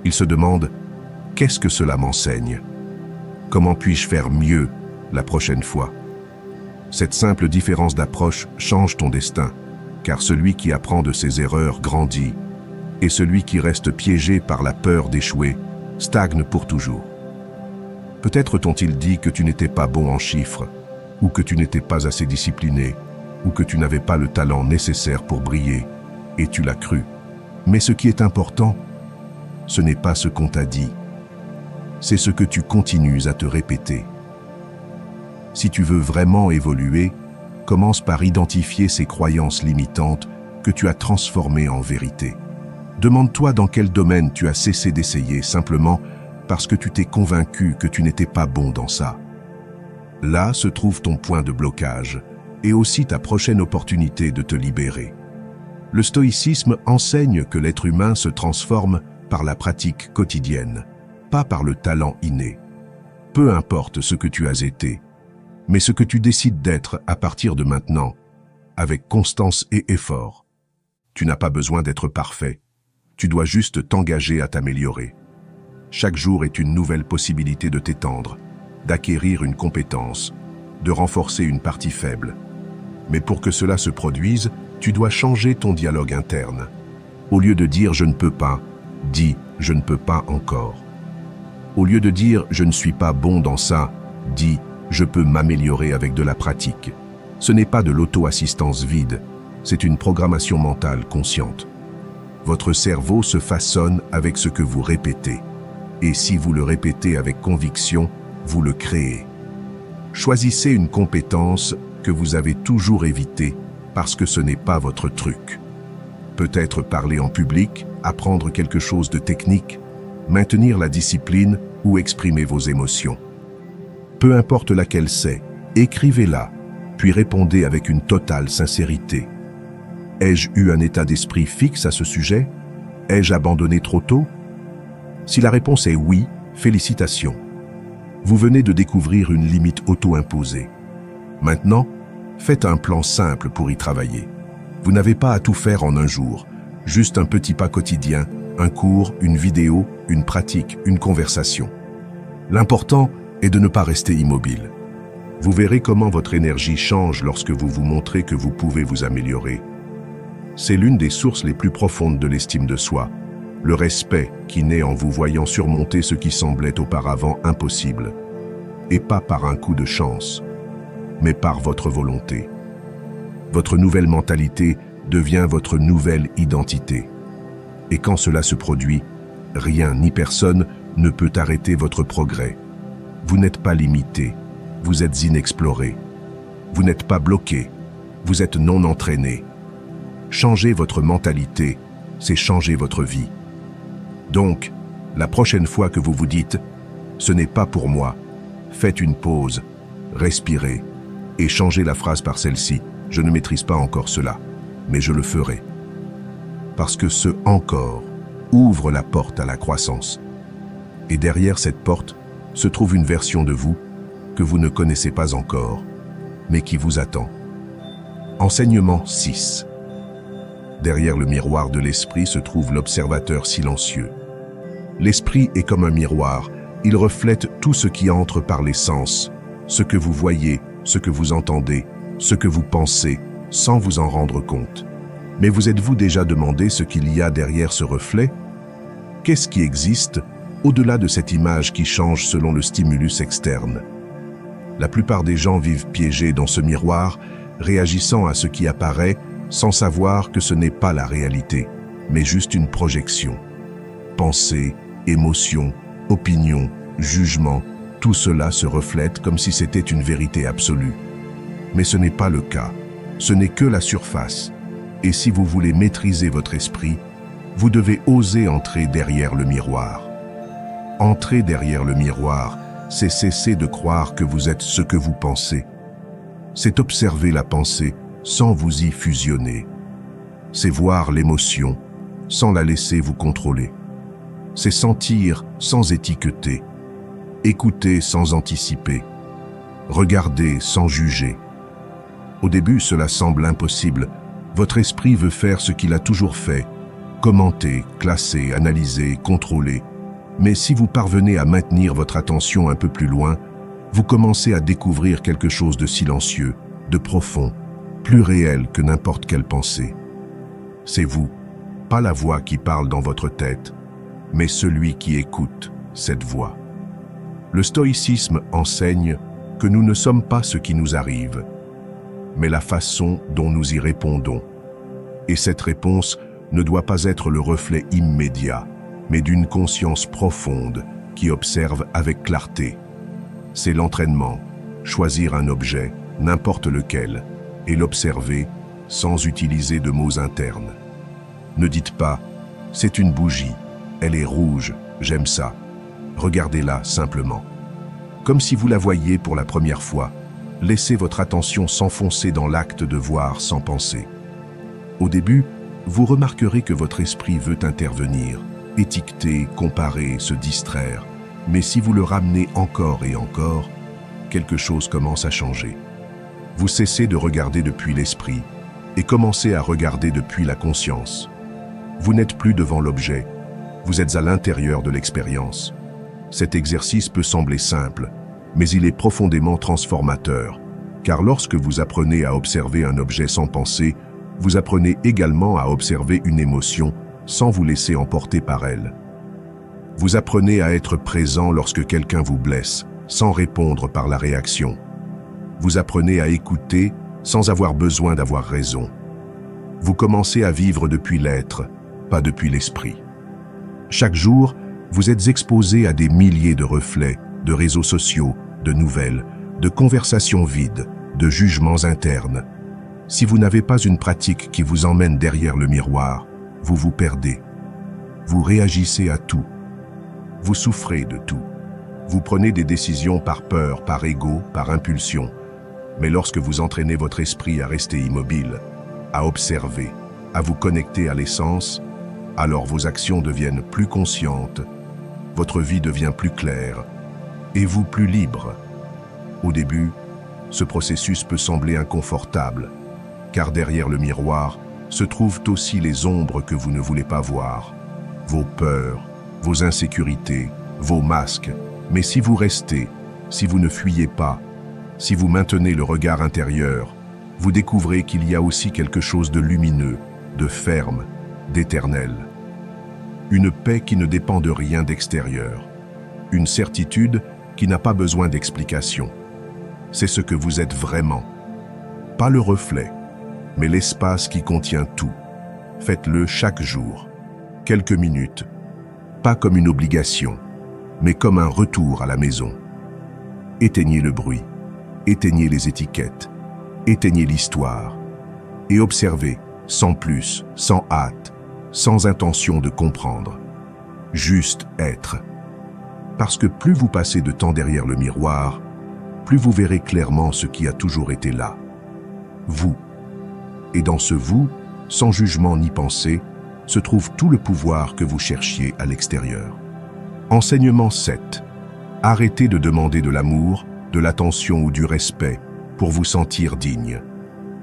Il se demande « Qu'est-ce que cela m'enseigne ? Comment puis-je faire mieux la prochaine fois ?» Cette simple différence d'approche change ton destin, car celui qui apprend de ses erreurs grandit, et celui qui reste piégé par la peur d'échouer stagne pour toujours. Peut-être t'ont-ils dit que tu n'étais pas bon en chiffres, ou que tu n'étais pas assez discipliné, ou que tu n'avais pas le talent nécessaire pour briller, et tu l'as cru. Mais ce qui est important, ce n'est pas ce qu'on t'a dit, c'est ce que tu continues à te répéter. Si tu veux vraiment évoluer, commence par identifier ces croyances limitantes que tu as transformées en vérité. Demande-toi dans quel domaine tu as cessé d'essayer simplement parce que tu t'es convaincu que tu n'étais pas bon dans ça. Là se trouve ton point de blocage et aussi ta prochaine opportunité de te libérer. Le stoïcisme enseigne que l'être humain se transforme par la pratique quotidienne, pas par le talent inné. Peu importe ce que tu as été, mais ce que tu décides d'être à partir de maintenant, avec constance et effort. Tu n'as pas besoin d'être parfait. Tu dois juste t'engager à t'améliorer. Chaque jour est une nouvelle possibilité de t'étendre, d'acquérir une compétence, de renforcer une partie faible. Mais pour que cela se produise, tu dois changer ton dialogue interne. Au lieu de dire « je ne peux pas », dis « je ne peux pas encore ». Au lieu de dire « je ne suis pas bon dans ça », dis « je peux m'améliorer avec de la pratique ». Ce n'est pas de l'auto-assistance vide, c'est une programmation mentale consciente. Votre cerveau se façonne avec ce que vous répétez. Et si vous le répétez avec conviction, vous le créez. Choisissez une compétence que vous avez toujours évitée parce que ce n'est pas votre truc. Peut-être parler en public, apprendre quelque chose de technique, maintenir la discipline ou exprimer vos émotions. Peu importe laquelle c'est, écrivez-la, puis répondez avec une totale sincérité. Ai-je eu un état d'esprit fixe à ce sujet? Ai-je abandonné trop tôt? Si la réponse est oui, félicitations. Vous venez de découvrir une limite auto-imposée. Maintenant, faites un plan simple pour y travailler. Vous n'avez pas à tout faire en un jour, juste un petit pas quotidien, un cours, une vidéo, une pratique, une conversation. L'important est de ne pas rester immobile. Vous verrez comment votre énergie change lorsque vous vous montrez que vous pouvez vous améliorer. C'est l'une des sources les plus profondes de l'estime de soi, le respect qui naît en vous voyant surmonter ce qui semblait auparavant impossible. Et pas par un coup de chance, mais par votre volonté. Votre nouvelle mentalité devient votre nouvelle identité. Et quand cela se produit, rien ni personne ne peut arrêter votre progrès. Vous n'êtes pas limité, vous êtes inexploré. Vous n'êtes pas bloqué, vous êtes non entraîné. Changer votre mentalité, c'est changer votre vie. Donc, la prochaine fois que vous vous dites « ce n'est pas pour moi », faites une pause, respirez et changez la phrase par celle-ci « je ne maîtrise pas encore cela, mais je le ferai ». Parce que ce « encore » ouvre la porte à la croissance. Et derrière cette porte se trouve une version de vous que vous ne connaissez pas encore, mais qui vous attend. Enseignement 6. Derrière le miroir de l'esprit se trouve l'observateur silencieux. L'esprit est comme un miroir, il reflète tout ce qui entre par les sens, ce que vous voyez, ce que vous entendez, ce que vous pensez, sans vous en rendre compte. Mais vous êtes-vous déjà demandé ce qu'il y a derrière ce reflet? Qu'est-ce qui existe au-delà de cette image qui change selon le stimulus externe? La plupart des gens vivent piégés dans ce miroir, réagissant à ce qui apparaît sans savoir que ce n'est pas la réalité, mais juste une projection. Pensées, émotions, opinions, jugements, tout cela se reflète comme si c'était une vérité absolue. Mais ce n'est pas le cas, ce n'est que la surface. Et si vous voulez maîtriser votre esprit, vous devez oser entrer derrière le miroir. Entrer derrière le miroir, c'est cesser de croire que vous êtes ce que vous pensez. C'est observer la pensée sans vous y fusionner. C'est voir l'émotion sans la laisser vous contrôler. C'est sentir sans étiqueter, écouter sans anticiper, regarder sans juger. Au début, cela semble impossible. Votre esprit veut faire ce qu'il a toujours fait, commenter, classer, analyser, contrôler. Mais si vous parvenez à maintenir votre attention un peu plus loin, vous commencez à découvrir quelque chose de silencieux, de profond, plus réel que n'importe quelle pensée. C'est vous, pas la voix qui parle dans votre tête, mais celui qui écoute cette voix. Le stoïcisme enseigne que nous ne sommes pas ce qui nous arrive, mais la façon dont nous y répondons. Et cette réponse ne doit pas être le reflet immédiat, mais d'une conscience profonde qui observe avec clarté. C'est l'entraînement, choisir un objet, n'importe lequel, et l'observer sans utiliser de mots internes. Ne dites pas « c'est une bougie, elle est rouge, j'aime ça ». Regardez-la simplement. Comme si vous la voyiez pour la première fois, laissez votre attention s'enfoncer dans l'acte de voir sans penser. Au début, vous remarquerez que votre esprit veut intervenir, étiqueter, comparer, se distraire. Mais si vous le ramenez encore et encore, quelque chose commence à changer. Vous cessez de regarder depuis l'esprit et commencez à regarder depuis la conscience. Vous n'êtes plus devant l'objet, vous êtes à l'intérieur de l'expérience. Cet exercice peut sembler simple, mais il est profondément transformateur, car lorsque vous apprenez à observer un objet sans penser, vous apprenez également à observer une émotion sans vous laisser emporter par elle. Vous apprenez à être présent lorsque quelqu'un vous blesse, sans répondre par la réaction. Vous apprenez à écouter sans avoir besoin d'avoir raison. Vous commencez à vivre depuis l'être, pas depuis l'esprit. Chaque jour, vous êtes exposé à des milliers de reflets, de réseaux sociaux, de nouvelles, de conversations vides, de jugements internes. Si vous n'avez pas une pratique qui vous emmène derrière le miroir, vous vous perdez. Vous réagissez à tout. Vous souffrez de tout. Vous prenez des décisions par peur, par ego, par impulsion. Mais lorsque vous entraînez votre esprit à rester immobile, à observer, à vous connecter à l'essence, alors vos actions deviennent plus conscientes, votre vie devient plus claire, et vous plus libre. Au début, ce processus peut sembler inconfortable, car derrière le miroir se trouvent aussi les ombres que vous ne voulez pas voir, vos peurs, vos insécurités, vos masques. Mais si vous restez, si vous ne fuyez pas, si vous maintenez le regard intérieur, vous découvrez qu'il y a aussi quelque chose de lumineux, de ferme, d'éternel. Une paix qui ne dépend de rien d'extérieur. Une certitude qui n'a pas besoin d'explication. C'est ce que vous êtes vraiment. Pas le reflet, mais l'espace qui contient tout. Faites-le chaque jour, quelques minutes, pas comme une obligation, mais comme un retour à la maison. Éteignez le bruit, éteignez les étiquettes, éteignez l'histoire, et observez, sans plus, sans hâte, sans intention de comprendre. Juste être. Parce que plus vous passez de temps derrière le miroir, plus vous verrez clairement ce qui a toujours été là. Vous. Et dans ce vous, sans jugement ni pensée, se trouve tout le pouvoir que vous cherchiez à l'extérieur. Enseignement 7. Arrêtez de demander de l'amour, de l'attention ou du respect pour vous sentir digne.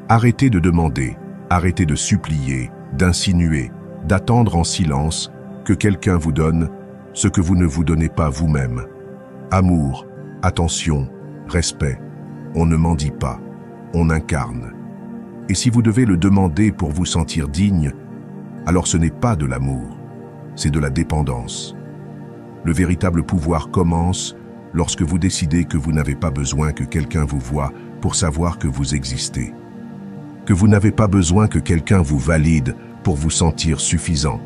Arrêtez de demander, arrêtez de supplier, d'insinuer, d'attendre en silence que quelqu'un vous donne ce que vous ne vous donnez pas vous-même. Amour, attention, respect, on ne mendie pas, on incarne. Et si vous devez le demander pour vous sentir digne, alors ce n'est pas de l'amour, c'est de la dépendance. Le véritable pouvoir commence lorsque vous décidez que vous n'avez pas besoin que quelqu'un vous voie pour savoir que vous existez. Que vous n'avez pas besoin que quelqu'un vous valide pour vous sentir suffisant.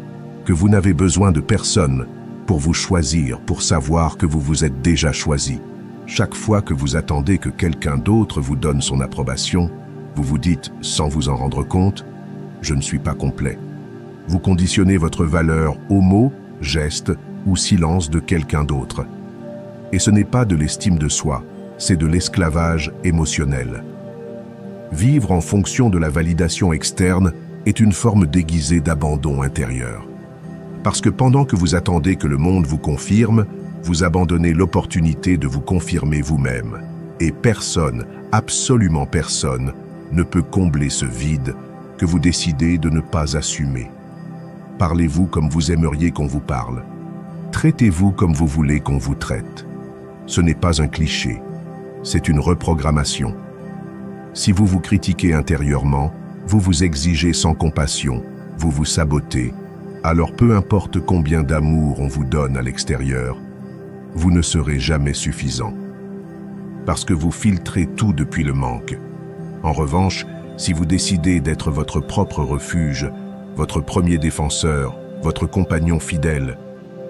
Que vous n'avez besoin de personne pour vous choisir, pour savoir que vous vous êtes déjà choisi. Chaque fois que vous attendez que quelqu'un d'autre vous donne son approbation, vous vous dites, sans vous en rendre compte, « Je ne suis pas complet ». Vous conditionnez votre valeur aux mots, gestes ou silence de quelqu'un d'autre. Et ce n'est pas de l'estime de soi, c'est de l'esclavage émotionnel. Vivre en fonction de la validation externe est une forme déguisée d'abandon intérieur. Parce que pendant que vous attendez que le monde vous confirme, vous abandonnez l'opportunité de vous confirmer vous-même. Et personne, absolument personne, ne peut combler ce vide que vous décidez de ne pas assumer. Parlez-vous comme vous aimeriez qu'on vous parle. Traitez-vous comme vous voulez qu'on vous traite. Ce n'est pas un cliché, c'est une reprogrammation. Si vous vous critiquez intérieurement, vous vous exigez sans compassion, vous vous sabotez, alors peu importe combien d'amour on vous donne à l'extérieur, vous ne serez jamais suffisant. Parce que vous filtrez tout depuis le manque. En revanche, si vous décidez d'être votre propre refuge, votre premier défenseur, votre compagnon fidèle,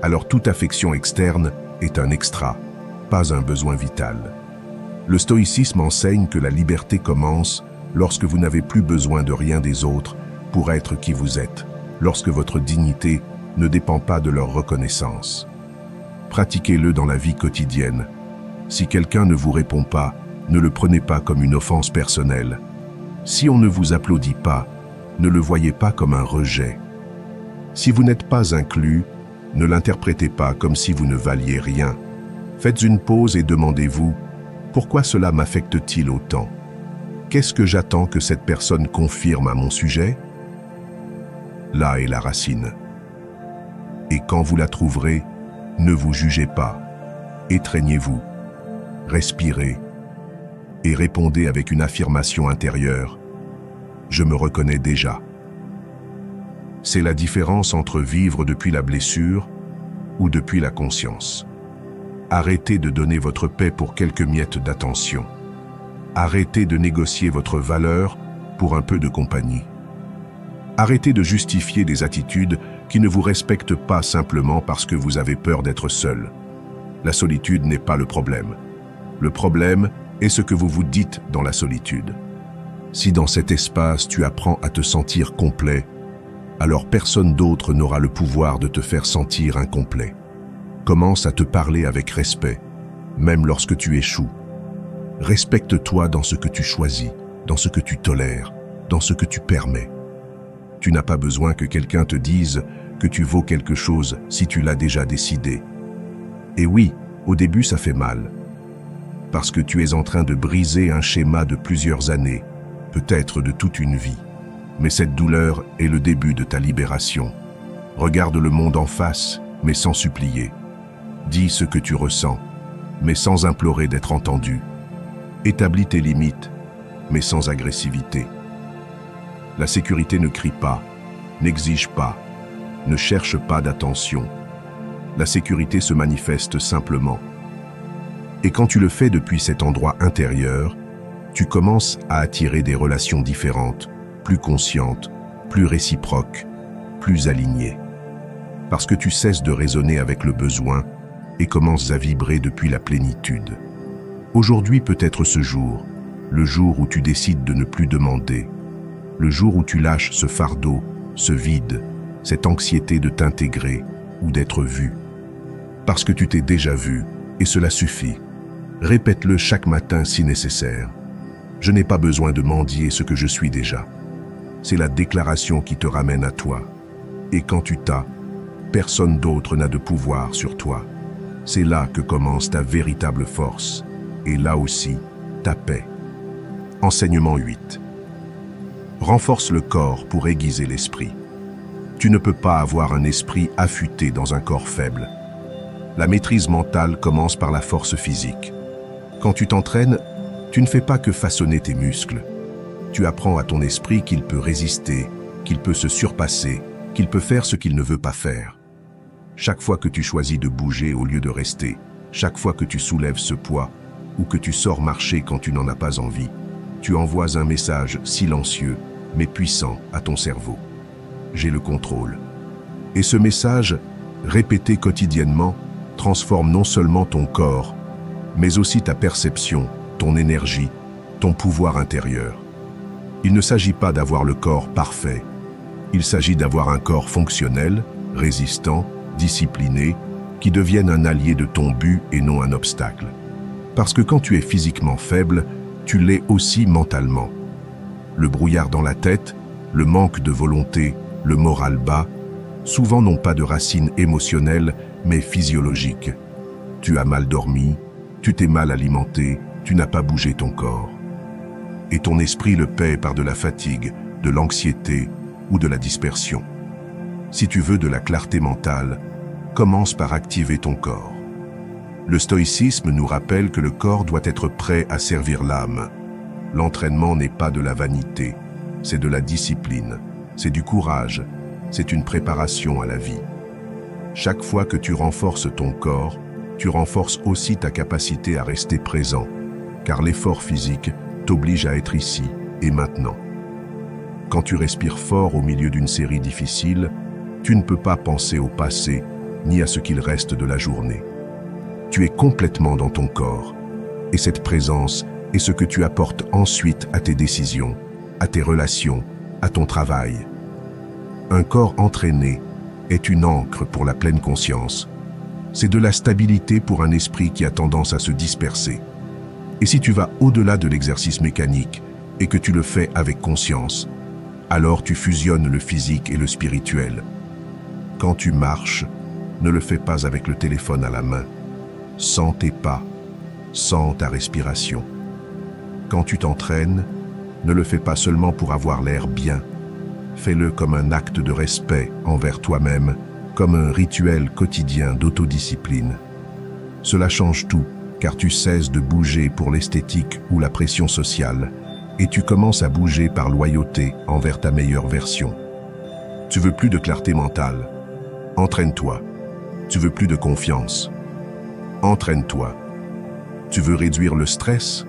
alors toute affection externe est un extra, pas un besoin vital. Le stoïcisme enseigne que la liberté commence lorsque vous n'avez plus besoin de rien des autres pour être qui vous êtes, lorsque votre dignité ne dépend pas de leur reconnaissance. Pratiquez-le dans la vie quotidienne. Si quelqu'un ne vous répond pas, ne le prenez pas comme une offense personnelle. Si on ne vous applaudit pas, ne le voyez pas comme un rejet. Si vous n'êtes pas inclus, ne l'interprétez pas comme si vous ne valiez rien. Faites une pause et demandez-vous, pourquoi cela m'affecte-t-il autant? Qu'est-ce que j'attends que cette personne confirme à mon sujet? Là est la racine. Et quand vous la trouverez, ne vous jugez pas. Étreignez-vous, respirez et répondez avec une affirmation intérieure. Je me reconnais déjà. C'est la différence entre vivre depuis la blessure ou depuis la conscience. Arrêtez de donner votre paix pour quelques miettes d'attention. Arrêtez de négocier votre valeur pour un peu de compagnie. Arrêtez de justifier des attitudes qui ne vous respectent pas simplement parce que vous avez peur d'être seul. La solitude n'est pas le problème. Le problème est ce que vous vous dites dans la solitude. Si dans cet espace tu apprends à te sentir complet, alors personne d'autre n'aura le pouvoir de te faire sentir incomplet. Commence à te parler avec respect, même lorsque tu échoues. Respecte-toi dans ce que tu choisis, dans ce que tu tolères, dans ce que tu permets. Tu n'as pas besoin que quelqu'un te dise que tu vaux quelque chose si tu l'as déjà décidé. Et oui, au début ça fait mal, parce que tu es en train de briser un schéma de plusieurs années, peut-être de toute une vie. Mais cette douleur est le début de ta libération. Regarde le monde en face, mais sans supplier. Dis ce que tu ressens, mais sans implorer d'être entendu. Établis tes limites, mais sans agressivité. La sécurité ne crie pas, n'exige pas, ne cherche pas d'attention. La sécurité se manifeste simplement. Et quand tu le fais depuis cet endroit intérieur, tu commences à attirer des relations différentes, plus conscientes, plus réciproques, plus alignées. Parce que tu cesses de raisonner avec le besoin et commences à vibrer depuis la plénitude. Aujourd'hui peut être ce jour, le jour où tu décides de ne plus demander, le jour où tu lâches ce fardeau, ce vide, cette anxiété de t'intégrer ou d'être vu. Parce que tu t'es déjà vu, et cela suffit. Répète-le chaque matin si nécessaire. Je n'ai pas besoin de mendier ce que je suis déjà. C'est la déclaration qui te ramène à toi. Et quand tu t'as, personne d'autre n'a de pouvoir sur toi. C'est là que commence ta véritable force. Et là aussi, ta paix. Enseignement 8. Renforce le corps pour aiguiser l'esprit. Tu ne peux pas avoir un esprit affûté dans un corps faible. La maîtrise mentale commence par la force physique. Quand tu t'entraînes, tu ne fais pas que façonner tes muscles. Tu apprends à ton esprit qu'il peut résister, qu'il peut se surpasser, qu'il peut faire ce qu'il ne veut pas faire. Chaque fois que tu choisis de bouger au lieu de rester, chaque fois que tu soulèves ce poids ou que tu sors marcher quand tu n'en as pas envie, tu envoies un message silencieux mais puissant à ton cerveau. J'ai le contrôle. Et ce message, répété quotidiennement, transforme non seulement ton corps, mais aussi ta perception, ton énergie, ton pouvoir intérieur. Il ne s'agit pas d'avoir le corps parfait. Il s'agit d'avoir un corps fonctionnel, résistant, discipliné, qui devienne un allié de ton but et non un obstacle. Parce que quand tu es physiquement faible, tu l'es aussi mentalement. Le brouillard dans la tête, le manque de volonté, le moral bas, souvent n'ont pas de racines émotionnelles, mais physiologiques. Tu as mal dormi, tu t'es mal alimenté, tu n'as pas bougé ton corps. Et ton esprit le paie par de la fatigue, de l'anxiété ou de la dispersion. Si tu veux de la clarté mentale, commence par activer ton corps. Le stoïcisme nous rappelle que le corps doit être prêt à servir l'âme. L'entraînement n'est pas de la vanité, c'est de la discipline, c'est du courage, c'est une préparation à la vie. Chaque fois que tu renforces ton corps, tu renforces aussi ta capacité à rester présent, car l'effort physique t'oblige à être ici et maintenant. Quand tu respires fort au milieu d'une série difficile, tu ne peux pas penser au passé ni à ce qu'il reste de la journée. Tu es complètement dans ton corps, et cette présence est ce que tu apportes ensuite à tes décisions, à tes relations, à ton travail. Un corps entraîné est une ancre pour la pleine conscience. C'est de la stabilité pour un esprit qui a tendance à se disperser. Et si tu vas au-delà de l'exercice mécanique et que tu le fais avec conscience, alors tu fusionnes le physique et le spirituel. Quand tu marches, ne le fais pas avec le téléphone à la main. sens tes pas, sens ta respiration. Quand tu t'entraînes, ne le fais pas seulement pour avoir l'air bien. Fais-le comme un acte de respect envers toi-même, comme un rituel quotidien d'autodiscipline. Cela change tout, car tu cesses de bouger pour l'esthétique ou la pression sociale, et tu commences à bouger par loyauté envers ta meilleure version. Tu veux plus de clarté mentale? Entraîne-toi. Tu veux plus de confiance? Entraîne-toi. Tu veux réduire le stress?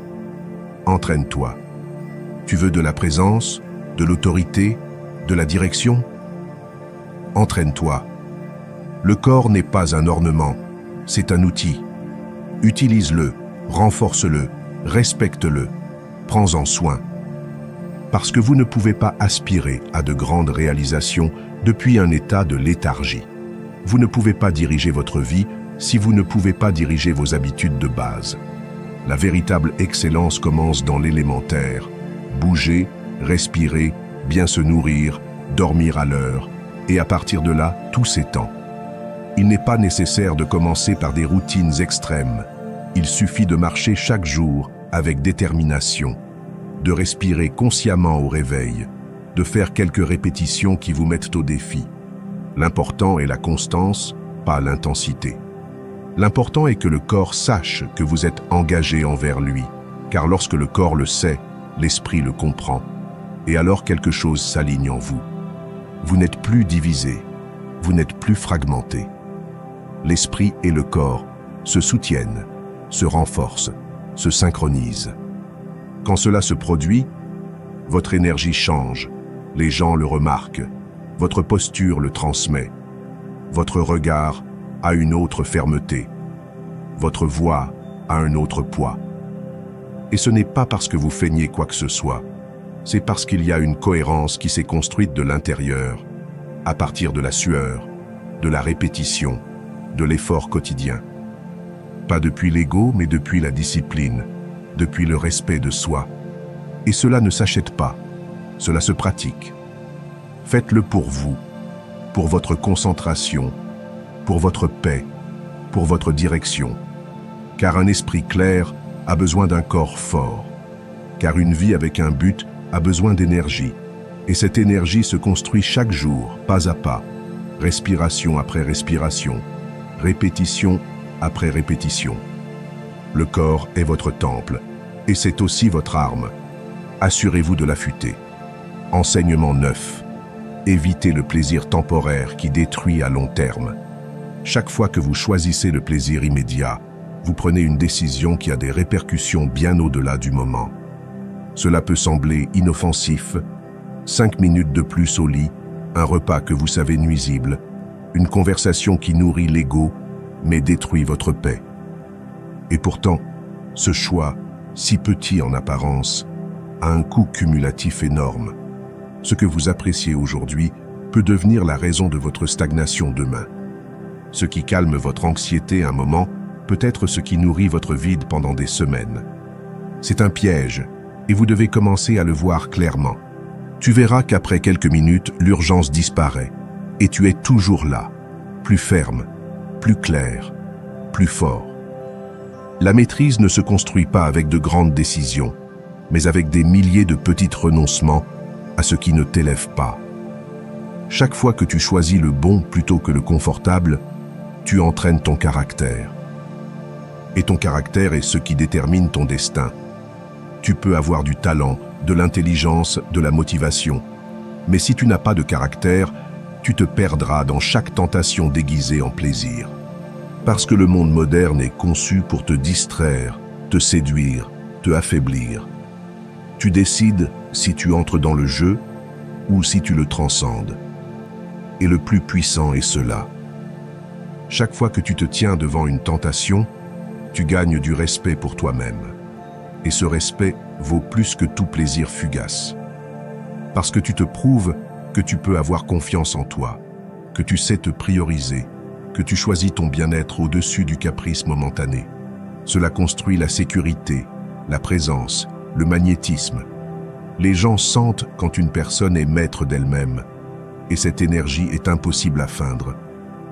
Entraîne-toi. Tu veux de la présence, de l'autorité, de la direction? Entraîne-toi. Le corps n'est pas un ornement, c'est un outil. Utilise-le, renforce-le, respecte-le, prends-en soin. Parce que vous ne pouvez pas aspirer à de grandes réalisations depuis un état de léthargie. Vous ne pouvez pas diriger votre vie si vous ne pouvez pas diriger vos habitudes de base. La véritable excellence commence dans l'élémentaire. Bouger, respirer, bien se nourrir, dormir à l'heure, et à partir de là, tout s'étend. Il n'est pas nécessaire de commencer par des routines extrêmes. Il suffit de marcher chaque jour avec détermination, de respirer consciemment au réveil, de faire quelques répétitions qui vous mettent au défi. L'important est la constance, pas l'intensité. L'important est que le corps sache que vous êtes engagé envers lui, car lorsque le corps le sait, l'esprit le comprend, et alors quelque chose s'aligne en vous. Vous n'êtes plus divisé, vous n'êtes plus fragmenté. L'esprit et le corps se soutiennent, se renforcent, se synchronisent. Quand cela se produit, votre énergie change, les gens le remarquent, votre posture le transmet, votre regard a une autre fermeté, votre voix a un autre poids. Et ce n'est pas parce que vous feignez quoi que ce soit, c'est parce qu'il y a une cohérence qui s'est construite de l'intérieur, à partir de la sueur, de la répétition, de l'effort quotidien. Pas depuis l'ego, mais depuis la discipline, depuis le respect de soi. Et cela ne s'achète pas, cela se pratique. Faites-le pour vous, pour votre concentration, pour votre paix, pour votre direction. Car un esprit clair a besoin d'un corps fort. Car une vie avec un but a besoin d'énergie. Et cette énergie se construit chaque jour, pas à pas, respiration après respiration, répétition après répétition. Le corps est votre temple, et c'est aussi votre arme. Assurez-vous de l'affûter. Enseignement 9. Évitez le plaisir temporaire qui détruit à long terme. Chaque fois que vous choisissez le plaisir immédiat, vous prenez une décision qui a des répercussions bien au-delà du moment. Cela peut sembler inoffensif, 5 minutes de plus au lit, un repas que vous savez nuisible, une conversation qui nourrit l'ego, mais détruit votre paix. Et pourtant, ce choix, si petit en apparence, a un coût cumulatif énorme. Ce que vous appréciez aujourd'hui peut devenir la raison de votre stagnation demain. Ce qui calme votre anxiété un moment peut être ce qui nourrit votre vide pendant des semaines. C'est un piège, et vous devez commencer à le voir clairement. Tu verras qu'après quelques minutes, l'urgence disparaît, et tu es toujours là, plus ferme, plus clair, plus fort. La maîtrise ne se construit pas avec de grandes décisions, mais avec des milliers de petits renoncements à ce qui ne t'élève pas. Chaque fois que tu choisis le bon plutôt que le confortable, tu entraînes ton caractère. Et ton caractère est ce qui détermine ton destin. Tu peux avoir du talent, de l'intelligence, de la motivation. Mais si tu n'as pas de caractère, tu te perdras dans chaque tentation déguisée en plaisir. Parce que le monde moderne est conçu pour te distraire, te séduire, te affaiblir. Tu décides si tu entres dans le jeu ou si tu le transcendes. Et le plus puissant est cela. Chaque fois que tu te tiens devant une tentation, tu gagnes du respect pour toi-même. Et ce respect vaut plus que tout plaisir fugace. Parce que tu te prouves que tu peux avoir confiance en toi, que tu sais te prioriser, que tu choisis ton bien-être au-dessus du caprice momentané. Cela construit la sécurité, la présence, le magnétisme. Les gens sentent quand une personne est maître d'elle-même, et cette énergie est impossible à feindre.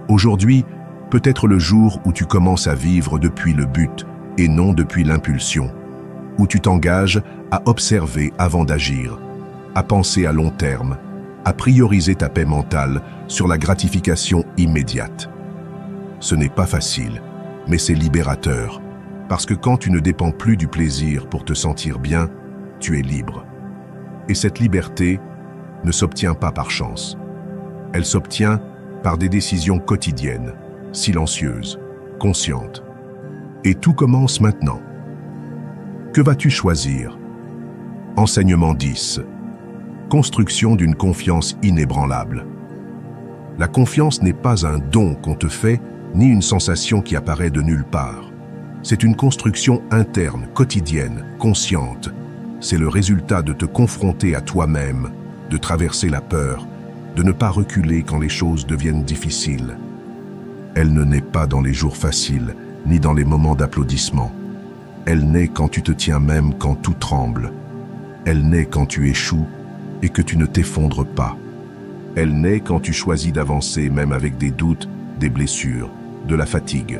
Aujourd'hui, Peut-être le jour où tu commences à vivre depuis le but et non depuis l'impulsion, où tu t'engages à observer avant d'agir, à penser à long terme, à prioriser ta paix mentale sur la gratification immédiate. Ce n'est pas facile, mais c'est libérateur, parce que quand tu ne dépends plus du plaisir pour te sentir bien, tu es libre. Et cette liberté ne s'obtient pas par chance. Elle s'obtient par des décisions quotidiennes, silencieuses, conscientes. Et tout commence maintenant. Que vas-tu choisir? Enseignement 10. Construction d'une confiance inébranlable. La confiance n'est pas un don qu'on te fait, ni une sensation qui apparaît de nulle part. C'est une construction interne, quotidienne, consciente. C'est le résultat de te confronter à toi-même, de traverser la peur, de ne pas reculer quand les choses deviennent difficiles. Elle ne naît pas dans les jours faciles, ni dans les moments d'applaudissement. Elle naît quand tu te tiens même quand tout tremble. Elle naît quand tu échoues et que tu ne t'effondres pas. Elle naît quand tu choisis d'avancer même avec des doutes, des blessures, de la fatigue.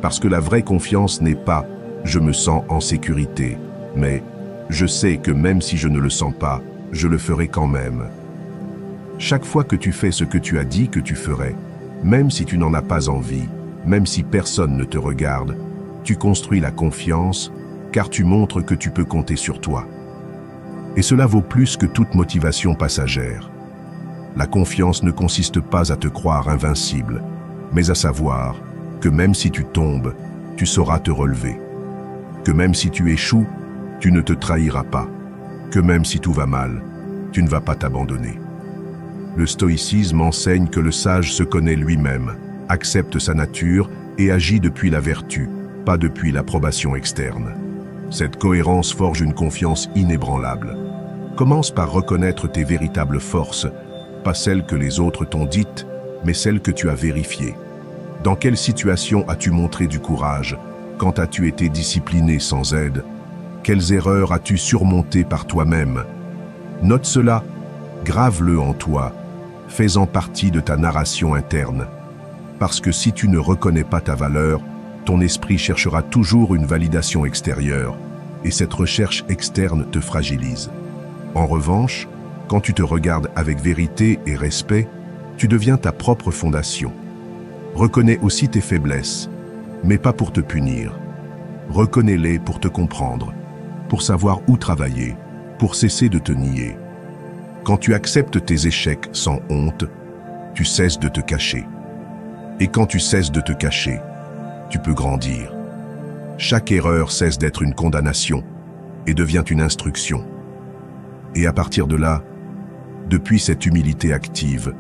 Parce que la vraie confiance n'est pas « je me sens en sécurité », mais « je sais que même si je ne le sens pas, je le ferai quand même ». Chaque fois que tu fais ce que tu as dit que tu ferais, même si tu n'en as pas envie, même si personne ne te regarde, tu construis la confiance car tu montres que tu peux compter sur toi. Et cela vaut plus que toute motivation passagère. La confiance ne consiste pas à te croire invincible, mais à savoir que même si tu tombes, tu sauras te relever. Que même si tu échoues, tu ne te trahiras pas. Que même si tout va mal, tu ne vas pas t'abandonner. Le stoïcisme enseigne que le sage se connaît lui-même, accepte sa nature et agit depuis la vertu, pas depuis l'approbation externe. Cette cohérence forge une confiance inébranlable. Commence par reconnaître tes véritables forces, pas celles que les autres t'ont dites, mais celles que tu as vérifiées. Dans quelle situation as-tu montré du courage? Quand as-tu été discipliné sans aide? Quelles erreurs as-tu surmontées par toi-même? Note cela, grave-le en toi, fais-en partie de ta narration interne. Parce que si tu ne reconnais pas ta valeur, ton esprit cherchera toujours une validation extérieure, et cette recherche externe te fragilise. En revanche, quand tu te regardes avec vérité et respect, tu deviens ta propre fondation. Reconnais aussi tes faiblesses, mais pas pour te punir. Reconnais-les pour te comprendre, pour savoir où travailler, pour cesser de te nier. Quand tu acceptes tes échecs sans honte, tu cesses de te cacher. Et quand tu cesses de te cacher, tu peux grandir. Chaque erreur cesse d'être une condamnation et devient une instruction. Et à partir de là, depuis cette humilité active,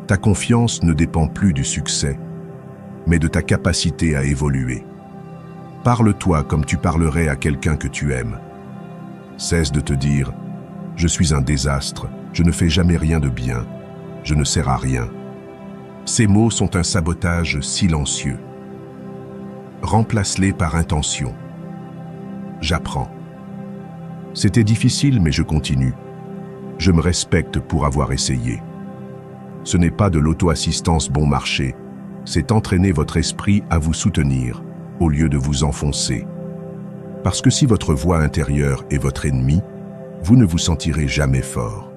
ta confiance ne dépend plus du succès, mais de ta capacité à évoluer. Parle-toi comme tu parlerais à quelqu'un que tu aimes. Cesse de te dire « Je suis un désastre, je ne fais jamais rien de bien, je ne sers à rien ». Ces mots sont un sabotage silencieux. Remplace-les par intention. J'apprends. C'était difficile, mais je continue. Je me respecte pour avoir essayé. Ce n'est pas de l'auto-assistance bon marché, c'est entraîner votre esprit à vous soutenir, au lieu de vous enfoncer. Parce que si votre voix intérieure est votre ennemi, vous ne vous sentirez jamais fort.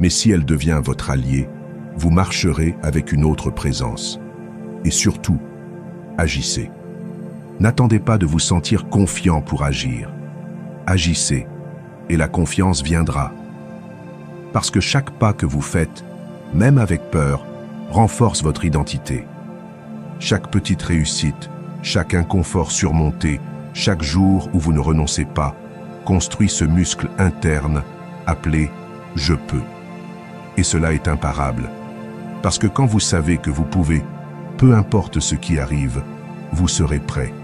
Mais si elle devient votre allié, vous marcherez avec une autre présence. Et surtout, agissez. N'attendez pas de vous sentir confiant pour agir. Agissez, et la confiance viendra. Parce que chaque pas que vous faites, même avec peur, renforce votre identité. Chaque petite réussite, chaque inconfort surmonté, chaque jour où vous ne renoncez pas, construit ce muscle interne appelé « je peux ». Et cela est imparable. Parce que quand vous savez que vous pouvez, peu importe ce qui arrive, vous serez prêt.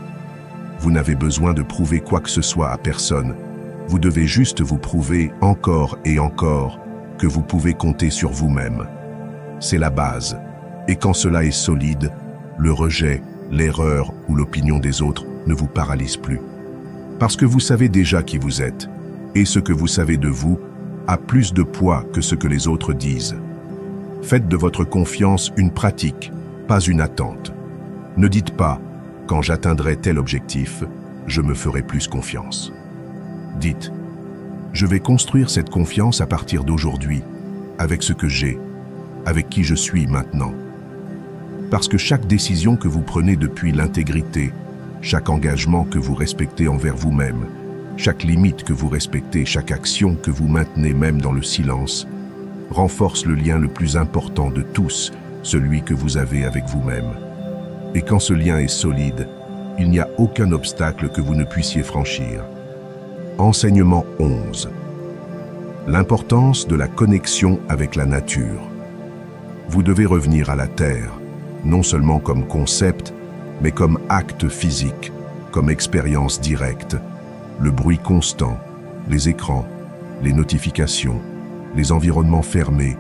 Vous n'avez besoin de prouver quoi que ce soit à personne. Vous devez juste vous prouver encore et encore que vous pouvez compter sur vous-même. C'est la base. Et quand cela est solide, le rejet, l'erreur ou l'opinion des autres ne vous paralyse plus. Parce que vous savez déjà qui vous êtes, et ce que vous savez de vous a plus de poids que ce que les autres disent. Faites de votre confiance une pratique, pas une attente. Ne dites pas, quand j'atteindrai tel objectif, je me ferai plus confiance. Dites, je vais construire cette confiance à partir d'aujourd'hui, avec ce que j'ai, avec qui je suis maintenant. Parce que chaque décision que vous prenez depuis l'intégrité, chaque engagement que vous respectez envers vous-même, chaque limite que vous respectez, chaque action que vous maintenez même dans le silence, renforce le lien le plus important de tous, celui que vous avez avec vous-même. Et quand ce lien est solide, il n'y a aucun obstacle que vous ne puissiez franchir. Enseignement 11. L'importance de la connexion avec la nature. Vous devez revenir à la terre, non seulement comme concept, mais comme acte physique, comme expérience directe. Le bruit constant, les écrans, les notifications, les environnements fermés,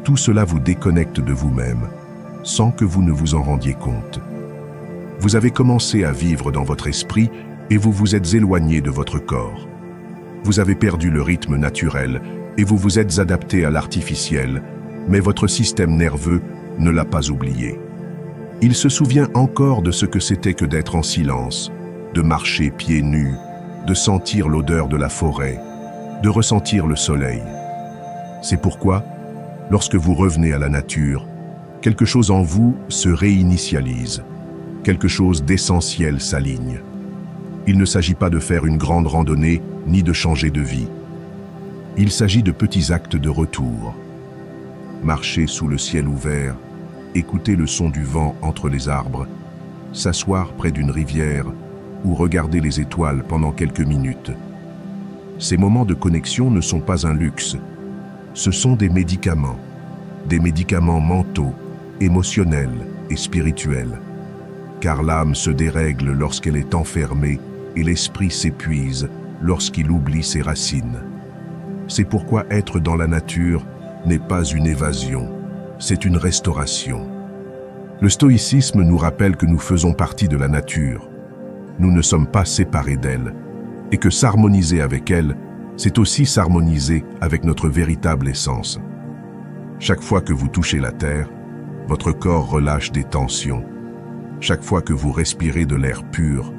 tout cela vous déconnecte de vous-même, sans que vous ne vous en rendiez compte. Vous avez commencé à vivre dans votre esprit et vous vous êtes éloigné de votre corps. Vous avez perdu le rythme naturel et vous vous êtes adapté à l'artificiel, mais votre système nerveux ne l'a pas oublié. Il se souvient encore de ce que c'était que d'être en silence, de marcher pieds nus, de sentir l'odeur de la forêt, de ressentir le soleil. C'est pourquoi, lorsque vous revenez à la nature, quelque chose en vous se réinitialise, quelque chose d'essentiel s'aligne. Il ne s'agit pas de faire une grande randonnée ni de changer de vie. Il s'agit de petits actes de retour. Marcher sous le ciel ouvert, écouter le son du vent entre les arbres, s'asseoir près d'une rivière ou regarder les étoiles pendant quelques minutes. Ces moments de connexion ne sont pas un luxe. Ce sont des médicaments mentaux, émotionnels et spirituels. Car l'âme se dérègle lorsqu'elle est enfermée et l'esprit s'épuise lorsqu'il oublie ses racines. C'est pourquoi être dans la nature n'est pas une évasion, c'est une restauration. Le stoïcisme nous rappelle que nous faisons partie de la nature. Nous ne sommes pas séparés d'elle, et que s'harmoniser avec elle, c'est aussi s'harmoniser avec notre véritable essence. Chaque fois que vous touchez la terre, votre corps relâche des tensions. Chaque fois que vous respirez de l'air pur,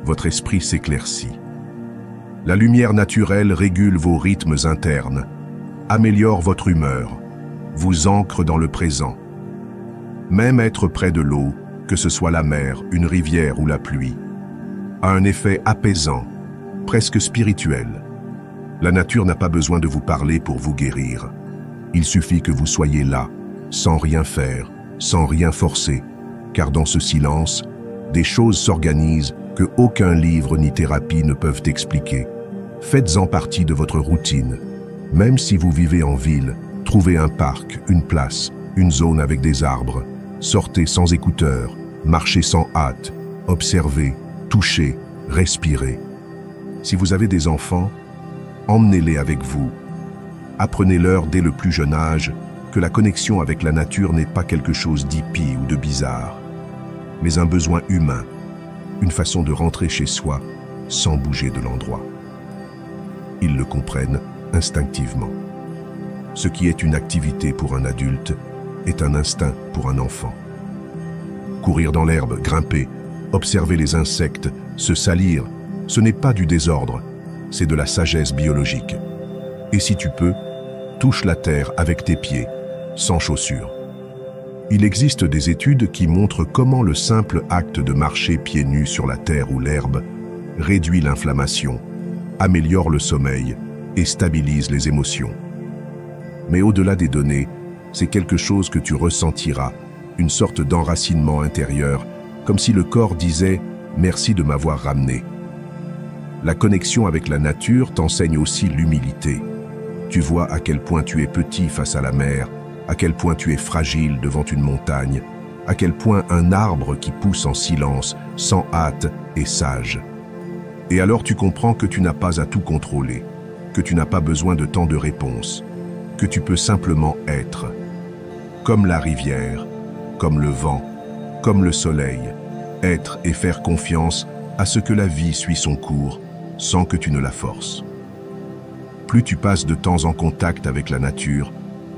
votre esprit s'éclaircit. La lumière naturelle régule vos rythmes internes, améliore votre humeur, vous ancre dans le présent. Même être près de l'eau, que ce soit la mer, une rivière ou la pluie, a un effet apaisant, presque spirituel. La nature n'a pas besoin de vous parler pour vous guérir. Il suffit que vous soyez là, sans rien faire, sans rien forcer, car dans ce silence, des choses s'organisent que aucun livre ni thérapie ne peuvent expliquer. Faites-en partie de votre routine. Même si vous vivez en ville, trouvez un parc, une place, une zone avec des arbres. Sortez sans écouteurs, marchez sans hâte, observez, touchez, respirez. Si vous avez des enfants, emmenez-les avec vous. Apprenez-leur dès le plus jeune âge que la connexion avec la nature n'est pas quelque chose d'hippie ou de bizarre, mais un besoin humain, une façon de rentrer chez soi sans bouger de l'endroit. Ils le comprennent instinctivement. Ce qui est une activité pour un adulte est un instinct pour un enfant. Courir dans l'herbe, grimper, observer les insectes, se salir, ce n'est pas du désordre, c'est de la sagesse biologique. Et si tu peux, touche la terre avec tes pieds, sans chaussures. Il existe des études qui montrent comment le simple acte de marcher pieds nus sur la terre ou l'herbe réduit l'inflammation, améliore le sommeil et stabilise les émotions. Mais au-delà des données, c'est quelque chose que tu ressentiras, une sorte d'enracinement intérieur, comme si le corps disait « merci de m'avoir ramené ». La connexion avec la nature t'enseigne aussi l'humilité. Tu vois à quel point tu es petit face à la mer, à quel point tu es fragile devant une montagne, à quel point un arbre qui pousse en silence, sans hâte, est sage. Et alors tu comprends que tu n'as pas à tout contrôler, que tu n'as pas besoin de tant de réponses, que tu peux simplement être. Comme la rivière, comme le vent, comme le soleil, être et faire confiance à ce que la vie suit son cours, sans que tu ne la forces. Plus tu passes de temps en contact avec la nature,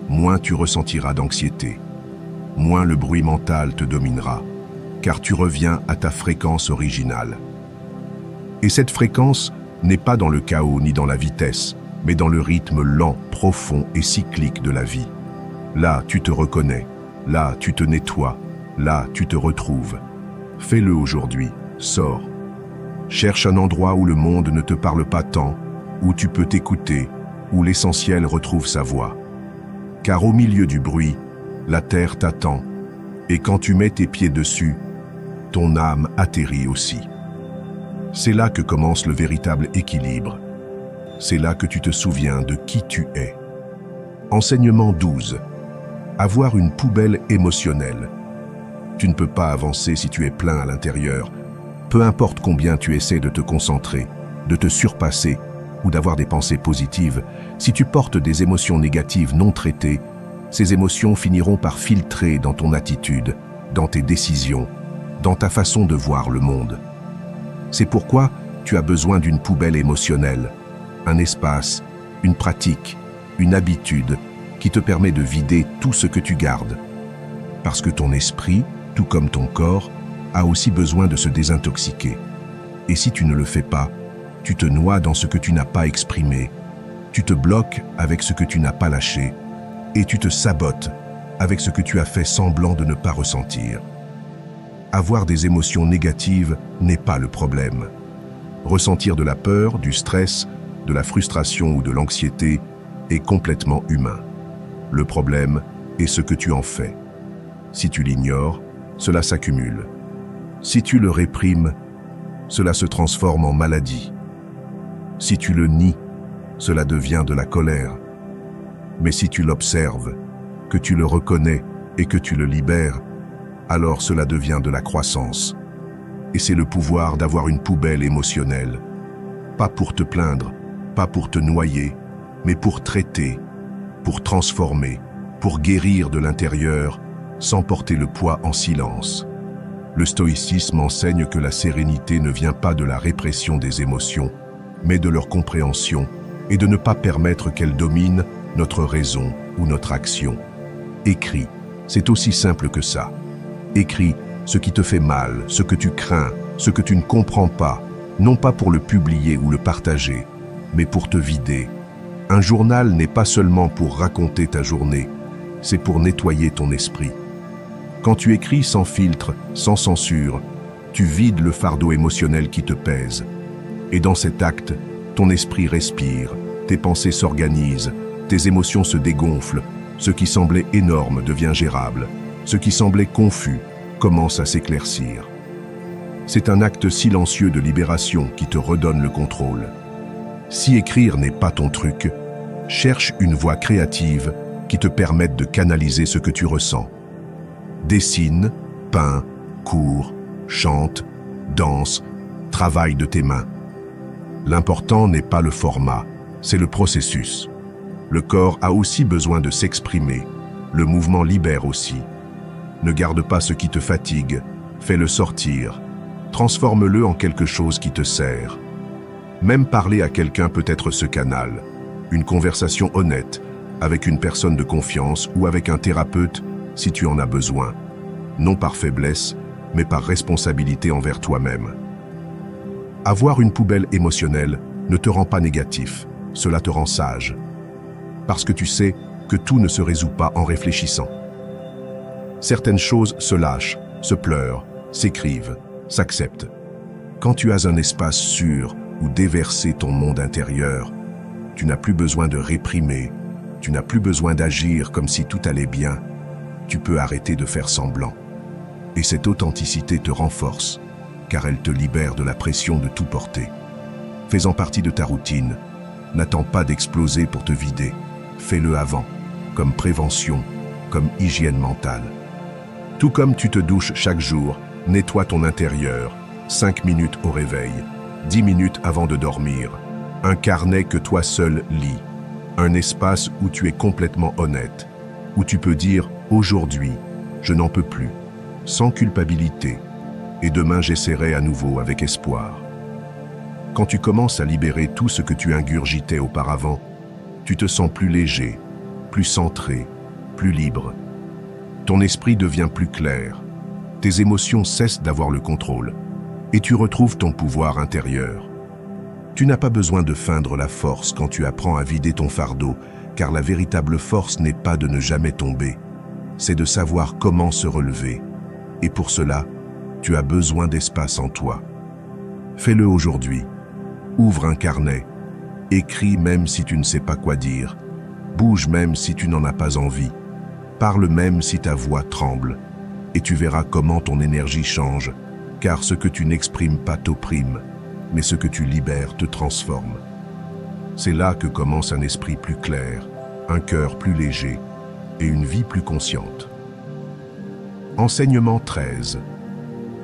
moins tu ressentiras d'anxiété, moins le bruit mental te dominera, car tu reviens à ta fréquence originale. Et cette fréquence n'est pas dans le chaos ni dans la vitesse, mais dans le rythme lent, profond et cyclique de la vie. Là, tu te reconnais. Là, tu te nettoies. Là, tu te retrouves. Fais-le aujourd'hui. Sors. Cherche un endroit où le monde ne te parle pas tant, où tu peux t'écouter, où l'essentiel retrouve sa voix. Car au milieu du bruit, la terre t'attend, et quand tu mets tes pieds dessus, ton âme atterrit aussi. C'est là que commence le véritable équilibre. C'est là que tu te souviens de qui tu es. Enseignement 12. Avoir une poubelle émotionnelle. Tu ne peux pas avancer si tu es plein à l'intérieur. Peu importe combien tu essaies de te concentrer, de te surpasser ou d'avoir des pensées positives, si tu portes des émotions négatives non traitées, ces émotions finiront par filtrer dans ton attitude, dans tes décisions, dans ta façon de voir le monde. C'est pourquoi tu as besoin d'une poubelle émotionnelle, un espace, une pratique, une habitude qui te permet de vider tout ce que tu gardes. Parce que ton esprit, tout comme ton corps, a aussi besoin de se désintoxiquer. Et si tu ne le fais pas, tu te noies dans ce que tu n'as pas exprimé, tu te bloques avec ce que tu n'as pas lâché, et tu te sabotes avec ce que tu as fait semblant de ne pas ressentir. Avoir des émotions négatives n'est pas le problème. Ressentir de la peur, du stress, de la frustration ou de l'anxiété est complètement humain. Le problème est ce que tu en fais. Si tu l'ignores, cela s'accumule. Si tu le réprimes, cela se transforme en maladie. Si tu le nies, cela devient de la colère. Mais si tu l'observes, que tu le reconnais et que tu le libères, alors cela devient de la croissance. Et c'est le pouvoir d'avoir une poubelle émotionnelle. Pas pour te plaindre, pas pour te noyer, mais pour traiter, pour transformer, pour guérir de l'intérieur, sans porter le poids en silence. Le stoïcisme enseigne que la sérénité ne vient pas de la répression des émotions, mais de leur compréhension, et de ne pas permettre qu'elles dominent notre raison ou notre action. Écris, c'est aussi simple que ça. Écris ce qui te fait mal, ce que tu crains, ce que tu ne comprends pas, non pas pour le publier ou le partager, mais pour te vider. Un journal n'est pas seulement pour raconter ta journée, c'est pour nettoyer ton esprit. Quand tu écris sans filtre, sans censure, tu vides le fardeau émotionnel qui te pèse. Et dans cet acte, ton esprit respire, tes pensées s'organisent, tes émotions se dégonflent, ce qui semblait énorme devient gérable, ce qui semblait confus commence à s'éclaircir. C'est un acte silencieux de libération qui te redonne le contrôle. Si écrire n'est pas ton truc, cherche une voie créative qui te permette de canaliser ce que tu ressens. Dessine, peins, cours, chante, danse, travaille de tes mains. L'important n'est pas le format, c'est le processus. Le corps a aussi besoin de s'exprimer, le mouvement libère aussi. Ne garde pas ce qui te fatigue, fais-le sortir, transforme-le en quelque chose qui te sert. Même parler à quelqu'un peut être ce canal, une conversation honnête, avec une personne de confiance ou avec un thérapeute si tu en as besoin, non par faiblesse, mais par responsabilité envers toi-même. Avoir une poubelle émotionnelle ne te rend pas négatif, cela te rend sage. Parce que tu sais que tout ne se résout pas en réfléchissant. Certaines choses se lâchent, se pleurent, s'écrivent, s'acceptent. Quand tu as un espace sûr où déverser ton monde intérieur, tu n'as plus besoin de réprimer, tu n'as plus besoin d'agir comme si tout allait bien. Tu peux arrêter de faire semblant. Et cette authenticité te renforce, car elle te libère de la pression de tout porter. Faisant partie de ta routine, n'attends pas d'exploser pour te vider. Fais-le avant, comme prévention, comme hygiène mentale. Tout comme tu te douches chaque jour, nettoie ton intérieur, 5 minutes au réveil, 10 minutes avant de dormir, un carnet que toi seul lis, un espace où tu es complètement honnête, où tu peux dire « aujourd'hui, je n'en peux plus », sans culpabilité, et demain j'essaierai à nouveau avec espoir. Quand tu commences à libérer tout ce que tu ingurgitais auparavant, tu te sens plus léger, plus centré, plus libre. Ton esprit devient plus clair. tes émotions cessent d'avoir le contrôle et tu retrouves ton pouvoir intérieur. Tu n'as pas besoin de feindre la force quand tu apprends à vider ton fardeau, car la véritable force n'est pas de ne jamais tomber, c'est de savoir comment se relever. Et pour cela, tu as besoin d'espace en toi. Fais-le aujourd'hui. Ouvre un carnet. Écris même si tu ne sais pas quoi dire. Bouge même si tu n'en as pas envie. Parle même si ta voix tremble. Et tu verras comment ton énergie change, car ce que tu n'exprimes pas t'opprime, mais ce que tu libères te transforme. C'est là que commence un esprit plus clair, un cœur plus léger et une vie plus consciente. Enseignement 13.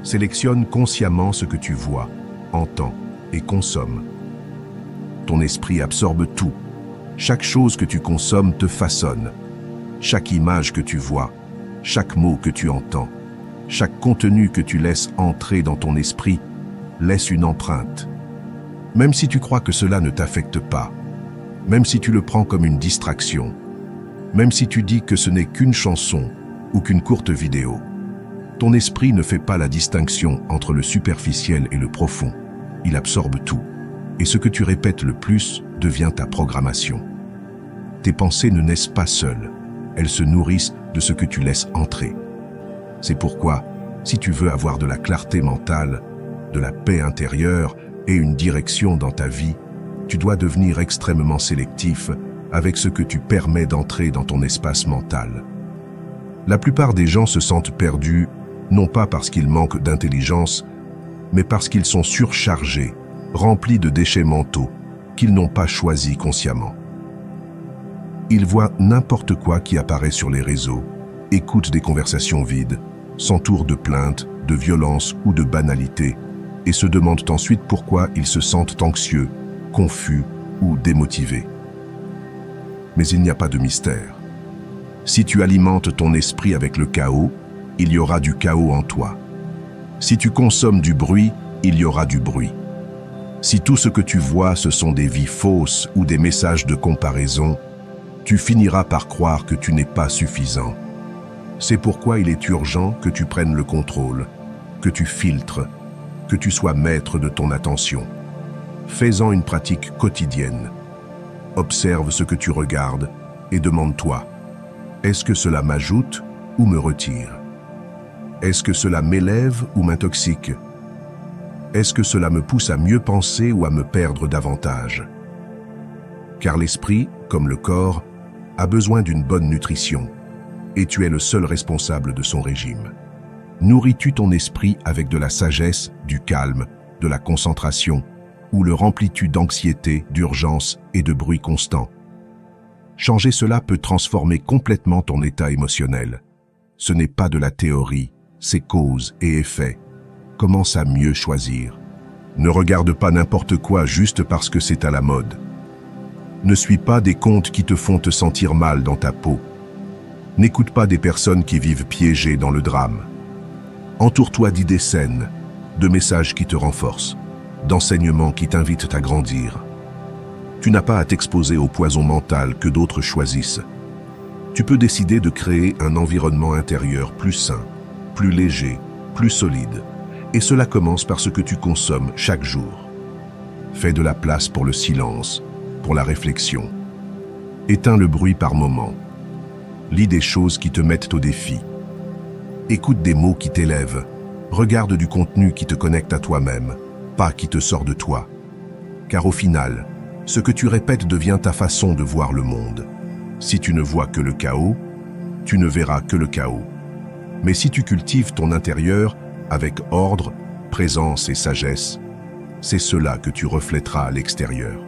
Sélectionne consciemment ce que tu vois, entends et consommes. Ton esprit absorbe tout. Chaque chose que tu consommes te façonne. Chaque image que tu vois, chaque mot que tu entends, chaque contenu que tu laisses entrer dans ton esprit laisse une empreinte. Même si tu crois que cela ne t'affecte pas, même si tu le prends comme une distraction, même si tu dis que ce n'est qu'une chanson ou qu'une courte vidéo, ton esprit ne fait pas la distinction entre le superficiel et le profond. Il absorbe tout. Et ce que tu répètes le plus devient ta programmation. Tes pensées ne naissent pas seules. Elles se nourrissent de ce que tu laisses entrer. C'est pourquoi, si tu veux avoir de la clarté mentale, de la paix intérieure et une direction dans ta vie, tu dois devenir extrêmement sélectif avec ce que tu permets d'entrer dans ton espace mental. La plupart des gens se sentent perdus, non pas parce qu'ils manquent d'intelligence, mais parce qu'ils sont surchargés, remplis de déchets mentaux qu'ils n'ont pas choisis consciemment. Ils voient n'importe quoi qui apparaît sur les réseaux, écoutent des conversations vides, s'entourent de plaintes, de violences ou de banalités, et se demandent ensuite pourquoi ils se sentent anxieux, confus ou démotivés. Mais il n'y a pas de mystère. Si tu alimentes ton esprit avec le chaos, il y aura du chaos en toi. Si tu consommes du bruit, il y aura du bruit. Si tout ce que tu vois, ce sont des vies fausses ou des messages de comparaison, tu finiras par croire que tu n'es pas suffisant. C'est pourquoi il est urgent que tu prennes le contrôle, que tu filtres, que tu sois maître de ton attention. Fais-en une pratique quotidienne. Observe ce que tu regardes et demande-toi, est-ce que cela m'ajoute ou me retire? Est-ce que cela m'élève ou m'intoxique? Est-ce que cela me pousse à mieux penser ou à me perdre davantage? Car l'esprit, comme le corps, a besoin d'une bonne nutrition, et tu es le seul responsable de son régime. Nourris-tu ton esprit avec de la sagesse, du calme, de la concentration, ou le remplis-tu d'anxiété, d'urgence et de bruit constant? Changer cela peut transformer complètement ton état émotionnel. Ce n'est pas de la théorie, c'est cause et effet. Commence à mieux choisir. Ne regarde pas n'importe quoi juste parce que c'est à la mode. Ne suis pas des contes qui te font te sentir mal dans ta peau. N'écoute pas des personnes qui vivent piégées dans le drame. Entoure-toi d'idées saines, de messages qui te renforcent, d'enseignements qui t'invitent à grandir. Tu n'as pas à t'exposer au poison mental que d'autres choisissent. Tu peux décider de créer un environnement intérieur plus sain, plus léger, plus solide. Et cela commence par ce que tu consommes chaque jour. Fais de la place pour le silence, pour la réflexion. Éteins le bruit par moments. Lis des choses qui te mettent au défi. Écoute des mots qui t'élèvent. Regarde du contenu qui te connecte à toi-même, pas qui te sort de toi. Car au final, ce que tu répètes devient ta façon de voir le monde. Si tu ne vois que le chaos, tu ne verras que le chaos. Mais si tu cultives ton intérieur avec ordre, présence et sagesse, c'est cela que tu reflèteras à l'extérieur.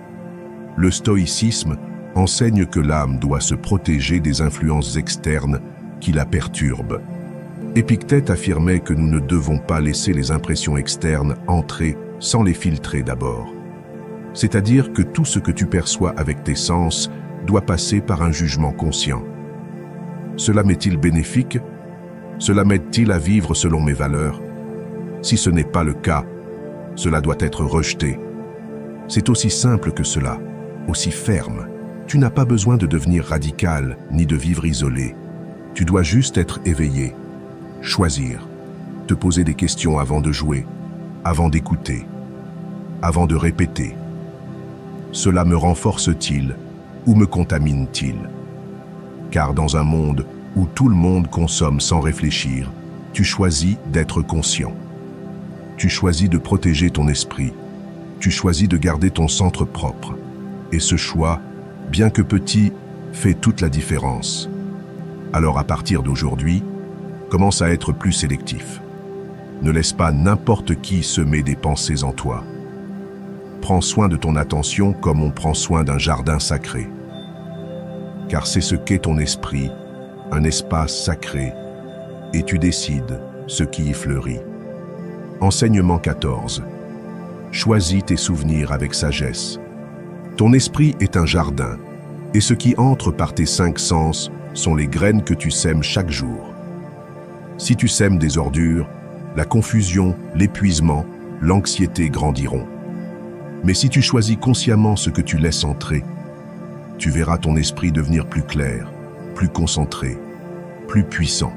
Le stoïcisme enseigne que l'âme doit se protéger des influences externes qui la perturbent. Épictète affirmait que nous ne devons pas laisser les impressions externes entrer sans les filtrer d'abord. C'est-à-dire que tout ce que tu perçois avec tes sens doit passer par un jugement conscient. Cela m'est-il bénéfique? Cela m'aide-t-il à vivre selon mes valeurs? Si ce n'est pas le cas, cela doit être rejeté. C'est aussi simple que cela, aussi ferme. Tu n'as pas besoin de devenir radical, ni de vivre isolé. Tu dois juste être éveillé, choisir. te poser des questions avant de jouer, avant d'écouter, avant de répéter. Cela me renforce-t-il ou me contamine-t-il? Car dans un monde où tout le monde consomme sans réfléchir, tu choisis d'être conscient. Tu choisis de protéger ton esprit. Tu choisis de garder ton centre propre. Et ce choix, bien que petit, fait toute la différence. Alors à partir d'aujourd'hui, commence à être plus sélectif. Ne laisse pas n'importe qui semer des pensées en toi. Prends soin de ton attention comme on prend soin d'un jardin sacré. Car c'est ce qu'est ton esprit, un espace sacré, et tu décides ce qui y fleurit. Enseignement 14. Choisis tes souvenirs avec sagesse. Ton esprit est un jardin, et ce qui entre par tes 5 sens sont les graines que tu sèmes chaque jour. Si tu sèmes des ordures, la confusion, l'épuisement, l'anxiété grandiront. Mais si tu choisis consciemment ce que tu laisses entrer, tu verras ton esprit devenir plus clair, plus concentré, plus puissant.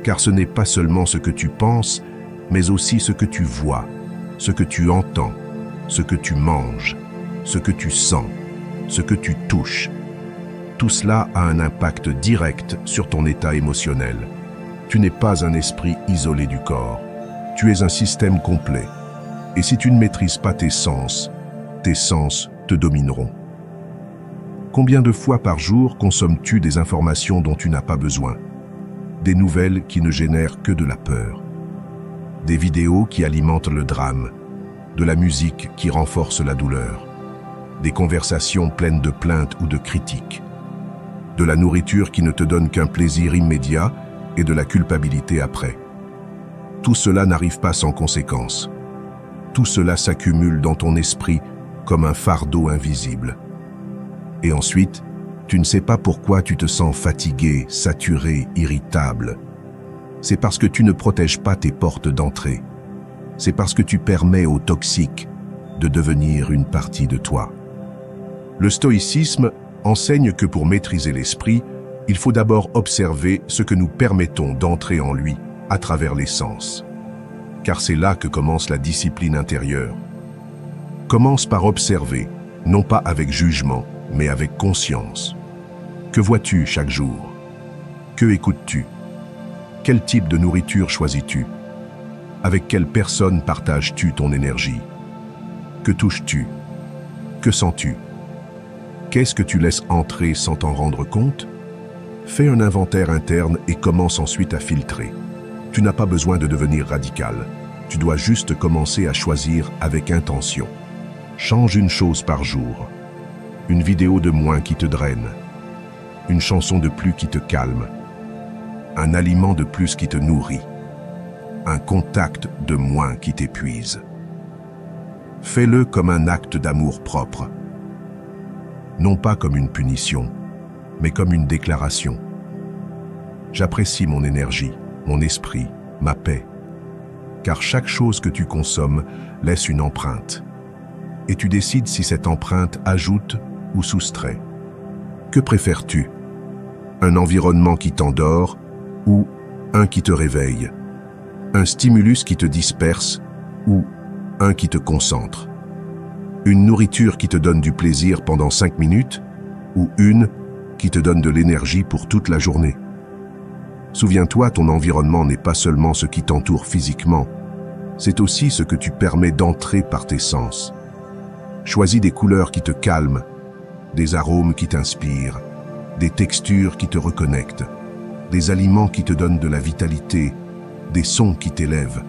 Car ce n'est pas seulement ce que tu penses, mais aussi ce que tu vois, ce que tu entends, ce que tu manges, ce que tu sens, ce que tu touches. Tout cela a un impact direct sur ton état émotionnel. Tu n'es pas un esprit isolé du corps. Tu es un système complet. Et si tu ne maîtrises pas tes sens te domineront. Combien de fois par jour consommes-tu des informations dont tu n'as pas besoin? Des nouvelles qui ne génèrent que de la peur. Des vidéos qui alimentent le drame. De la musique qui renforce la douleur. Des conversations pleines de plaintes ou de critiques. De la nourriture qui ne te donne qu'un plaisir immédiat et de la culpabilité après. Tout cela n'arrive pas sans conséquence. Tout cela s'accumule dans ton esprit comme un fardeau invisible. Et ensuite, tu ne sais pas pourquoi tu te sens fatigué, saturé, irritable. C'est parce que tu ne protèges pas tes portes d'entrée. C'est parce que tu permets au toxique de devenir une partie de toi. Le stoïcisme enseigne que pour maîtriser l'esprit, il faut d'abord observer ce que nous permettons d'entrer en lui à travers les sens. Car c'est là que commence la discipline intérieure. Commence par observer, non pas avec jugement, mais avec conscience. Que vois-tu chaque jour? Que écoutes-tu? Quel type de nourriture choisis-tu? Avec quelle personne partages-tu ton énergie? Que touches-tu? Que sens-tu? Qu'est-ce que tu laisses entrer sans t'en rendre compte? Fais un inventaire interne et commence ensuite à filtrer. Tu n'as pas besoin de devenir radical. Tu dois juste commencer à choisir avec intention. Change une chose par jour. Une vidéo de moins qui te draine. Une chanson de plus qui te calme. Un aliment de plus qui te nourrit. Un contact de moins qui t'épuise. Fais-le comme un acte d'amour propre. Non pas comme une punition, mais comme une déclaration. J'apprécie mon énergie, mon esprit, ma paix. Car chaque chose que tu consommes laisse une empreinte. Et tu décides si cette empreinte ajoute ou soustrait. Que préfères-tu? Un environnement qui t'endort ou un qui te réveille? Un stimulus qui te disperse ou un qui te concentre? Une nourriture qui te donne du plaisir pendant 5 minutes ou une qui te donne de l'énergie pour toute la journée? Souviens-toi, ton environnement n'est pas seulement ce qui t'entoure physiquement, c'est aussi ce que tu permets d'entrer par tes sens. Choisis des couleurs qui te calment, des arômes qui t'inspirent, des textures qui te reconnectent, des aliments qui te donnent de la vitalité, des sons qui t'élèvent.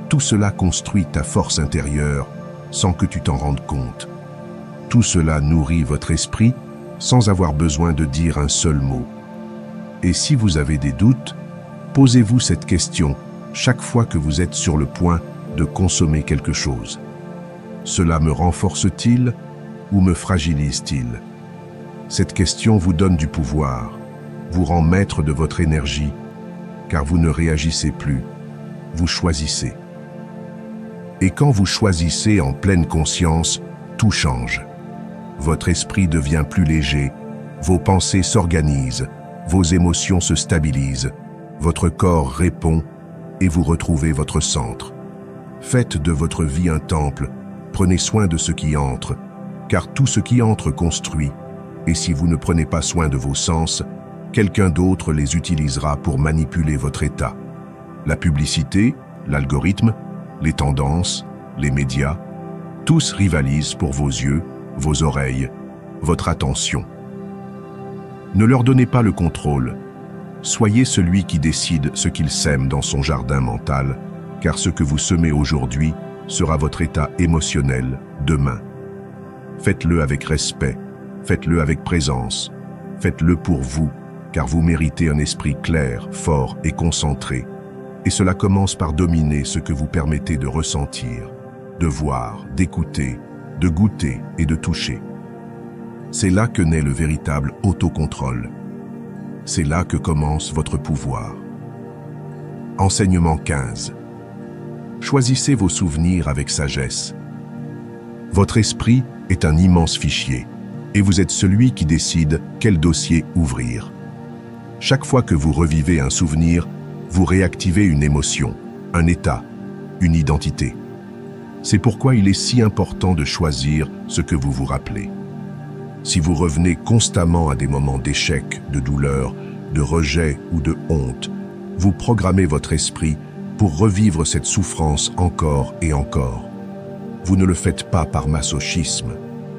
Tout cela construit ta force intérieure sans que tu t'en rendes compte. Tout cela nourrit votre esprit sans avoir besoin de dire un seul mot. Et si vous avez des doutes, posez-vous cette question chaque fois que vous êtes sur le point de consommer quelque chose. Cela me renforce-t-il ou me fragilise-t-il? Cette question vous donne du pouvoir, vous rend maître de votre énergie, car vous ne réagissez plus, vous choisissez. Et quand vous choisissez en pleine conscience, tout change. Votre esprit devient plus léger, vos pensées s'organisent, vos émotions se stabilisent, votre corps répond et vous retrouvez votre centre. Faites de votre vie un temple, prenez soin de ce qui entre, car tout ce qui entre construit, et si vous ne prenez pas soin de vos sens, quelqu'un d'autre les utilisera pour manipuler votre état. La publicité, l'algorithme, les tendances, les médias, tous rivalisent pour vos yeux, vos oreilles, votre attention. Ne leur donnez pas le contrôle. Soyez celui qui décide ce qu'il sème dans son jardin mental, car ce que vous semez aujourd'hui sera votre état émotionnel demain. Faites-le avec respect, faites-le avec présence, faites-le pour vous, car vous méritez un esprit clair, fort et concentré. Et cela commence par dominer ce que vous permettez de ressentir, de voir, d'écouter, de goûter et de toucher. C'est là que naît le véritable autocontrôle. C'est là que commence votre pouvoir. Enseignement 15. Choisissez vos souvenirs avec sagesse. Votre esprit est un immense fichier, et vous êtes celui qui décide quel dossier ouvrir. Chaque fois que vous revivez un souvenir, vous réactivez une émotion, un état, une identité. C'est pourquoi il est si important de choisir ce que vous vous rappelez. Si vous revenez constamment à des moments d'échec, de douleur, de rejet ou de honte, vous programmez votre esprit pour revivre cette souffrance encore et encore. Vous ne le faites pas par masochisme,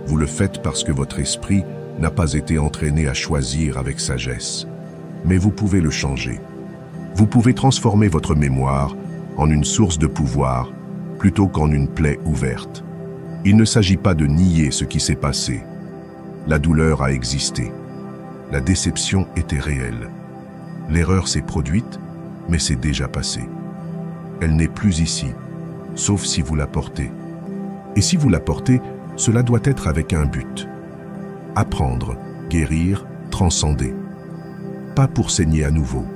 vous le faites parce que votre esprit n'a pas été entraîné à choisir avec sagesse. Mais vous pouvez le changer. Vous pouvez transformer votre mémoire en une source de pouvoir plutôt qu'en une plaie ouverte. Il ne s'agit pas de nier ce qui s'est passé. La douleur a existé. La déception était réelle. L'erreur s'est produite, mais c'est déjà passé. Elle n'est plus ici, sauf si vous la portez. Et si vous la portez, cela doit être avec un but. Apprendre, guérir, transcender. Pas pour saigner à nouveau.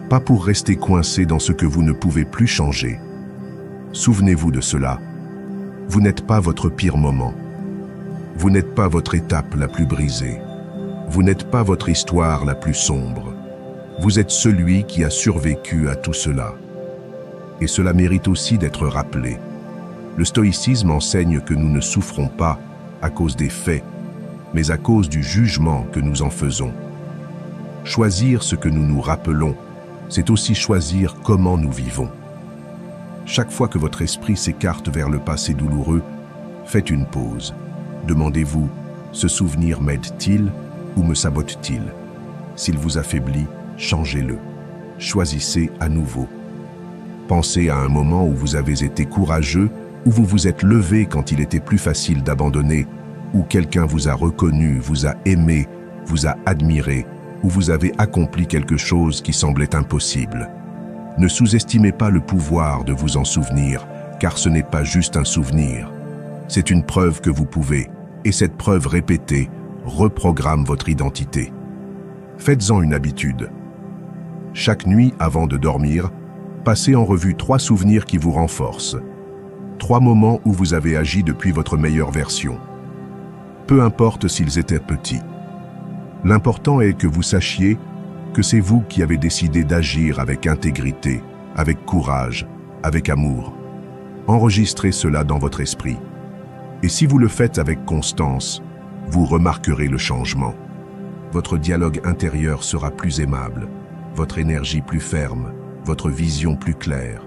Pas pour rester coincé dans ce que vous ne pouvez plus changer. Souvenez-vous de cela. Vous n'êtes pas votre pire moment. Vous n'êtes pas votre étape la plus brisée. Vous n'êtes pas votre histoire la plus sombre. Vous êtes celui qui a survécu à tout cela. Et cela mérite aussi d'être rappelé. Le stoïcisme enseigne que nous ne souffrons pas à cause des faits, mais à cause du jugement que nous en faisons. Choisir ce que nous nous rappelons, c'est aussi choisir comment nous vivons. Chaque fois que votre esprit s'écarte vers le passé douloureux, faites une pause. Demandez-vous, ce souvenir m'aide-t-il ou me sabote-t-il? S'il vous affaiblit, changez-le. Choisissez à nouveau. Pensez à un moment où vous avez été courageux, où vous vous êtes levé quand il était plus facile d'abandonner, où quelqu'un vous a reconnu, vous a aimé, vous a admiré, où vous avez accompli quelque chose qui semblait impossible. Ne sous-estimez pas le pouvoir de vous en souvenir, car ce n'est pas juste un souvenir. C'est une preuve que vous pouvez, et cette preuve répétée reprogramme votre identité. Faites-en une habitude. Chaque nuit, avant de dormir, passez en revue 3 souvenirs qui vous renforcent. 3 moments où vous avez agi depuis votre meilleure version. Peu importe s'ils étaient petits. L'important est que vous sachiez que c'est vous qui avez décidé d'agir avec intégrité, avec courage, avec amour. Enregistrez cela dans votre esprit. Et si vous le faites avec constance, vous remarquerez le changement. Votre dialogue intérieur sera plus aimable, votre énergie plus ferme, votre vision plus claire,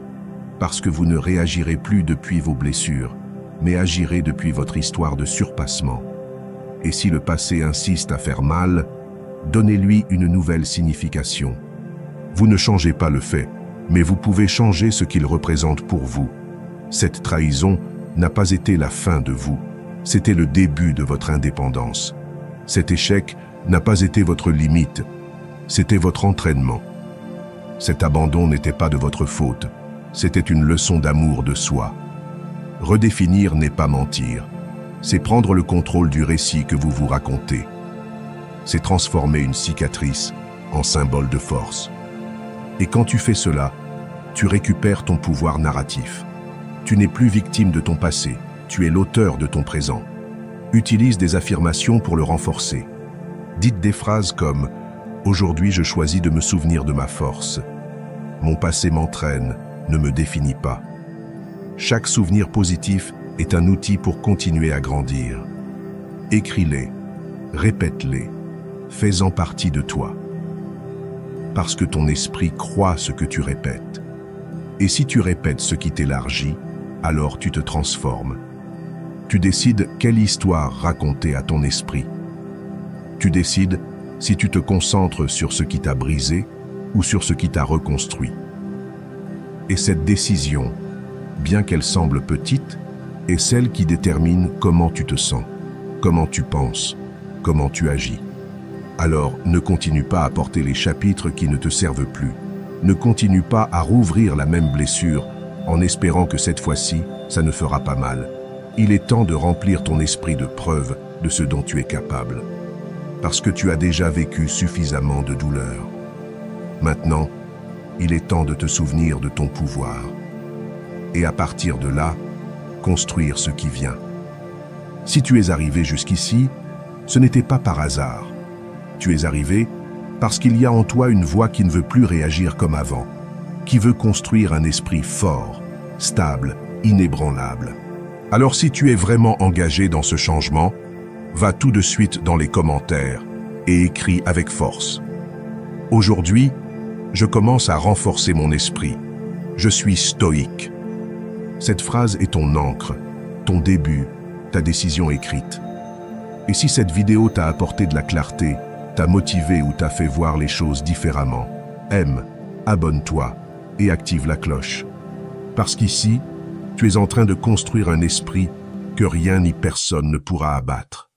parce que vous ne réagirez plus depuis vos blessures, mais agirez depuis votre histoire de surpassement. Et si le passé insiste à faire mal, donnez-lui une nouvelle signification. Vous ne changez pas le fait, mais vous pouvez changer ce qu'il représente pour vous. Cette trahison n'a pas été la fin de vous, c'était le début de votre indépendance. Cet échec n'a pas été votre limite, c'était votre entraînement. Cet abandon n'était pas de votre faute, c'était une leçon d'amour de soi. Redéfinir n'est pas mentir, c'est prendre le contrôle du récit que vous vous racontez. C'est transformer une cicatrice en symbole de force. Et quand tu fais cela, tu récupères ton pouvoir narratif. Tu n'es plus victime de ton passé, tu es l'auteur de ton présent. Utilise des affirmations pour le renforcer. Dites des phrases comme « Aujourd'hui, je choisis de me souvenir de ma force. Mon passé m'entraîne, ne me définit pas. Chaque souvenir positif est un outil pour continuer à grandir. Écris-les, répète-les, fais-en partie de toi. Parce que ton esprit croit ce que tu répètes. Et si tu répètes ce qui t'élargit, alors tu te transformes. Tu décides quelle histoire raconter à ton esprit. Tu décides si tu te concentres sur ce qui t'a brisé ou sur ce qui t'a reconstruit. Et cette décision, bien qu'elle semble petite, est celle qui détermine comment tu te sens, comment tu penses, comment tu agis. Alors, ne continue pas à porter les chapitres qui ne te servent plus. Ne continue pas à rouvrir la même blessure en espérant que cette fois-ci, ça ne fera pas mal. Il est temps de remplir ton esprit de preuves de ce dont tu es capable. Parce que tu as déjà vécu suffisamment de douleur. Maintenant, il est temps de te souvenir de ton pouvoir. Et à partir de là, construire ce qui vient. Si tu es arrivé jusqu'ici, ce n'était pas par hasard. Tu es arrivé parce qu'il y a en toi une voix qui ne veut plus réagir comme avant, qui veut construire un esprit fort, stable, inébranlable. Alors si tu es vraiment engagé dans ce changement, va tout de suite dans les commentaires et écris avec force. Aujourd'hui, je commence à renforcer mon esprit. Je suis stoïque. Cette phrase est ton encre, ton début, ta décision écrite. Et si cette vidéo t'a apporté de la clarté, t'a motivé ou t'a fait voir les choses différemment, aime, abonne-toi et active la cloche. Parce qu'ici, tu es en train de construire un esprit que rien ni personne ne pourra abattre.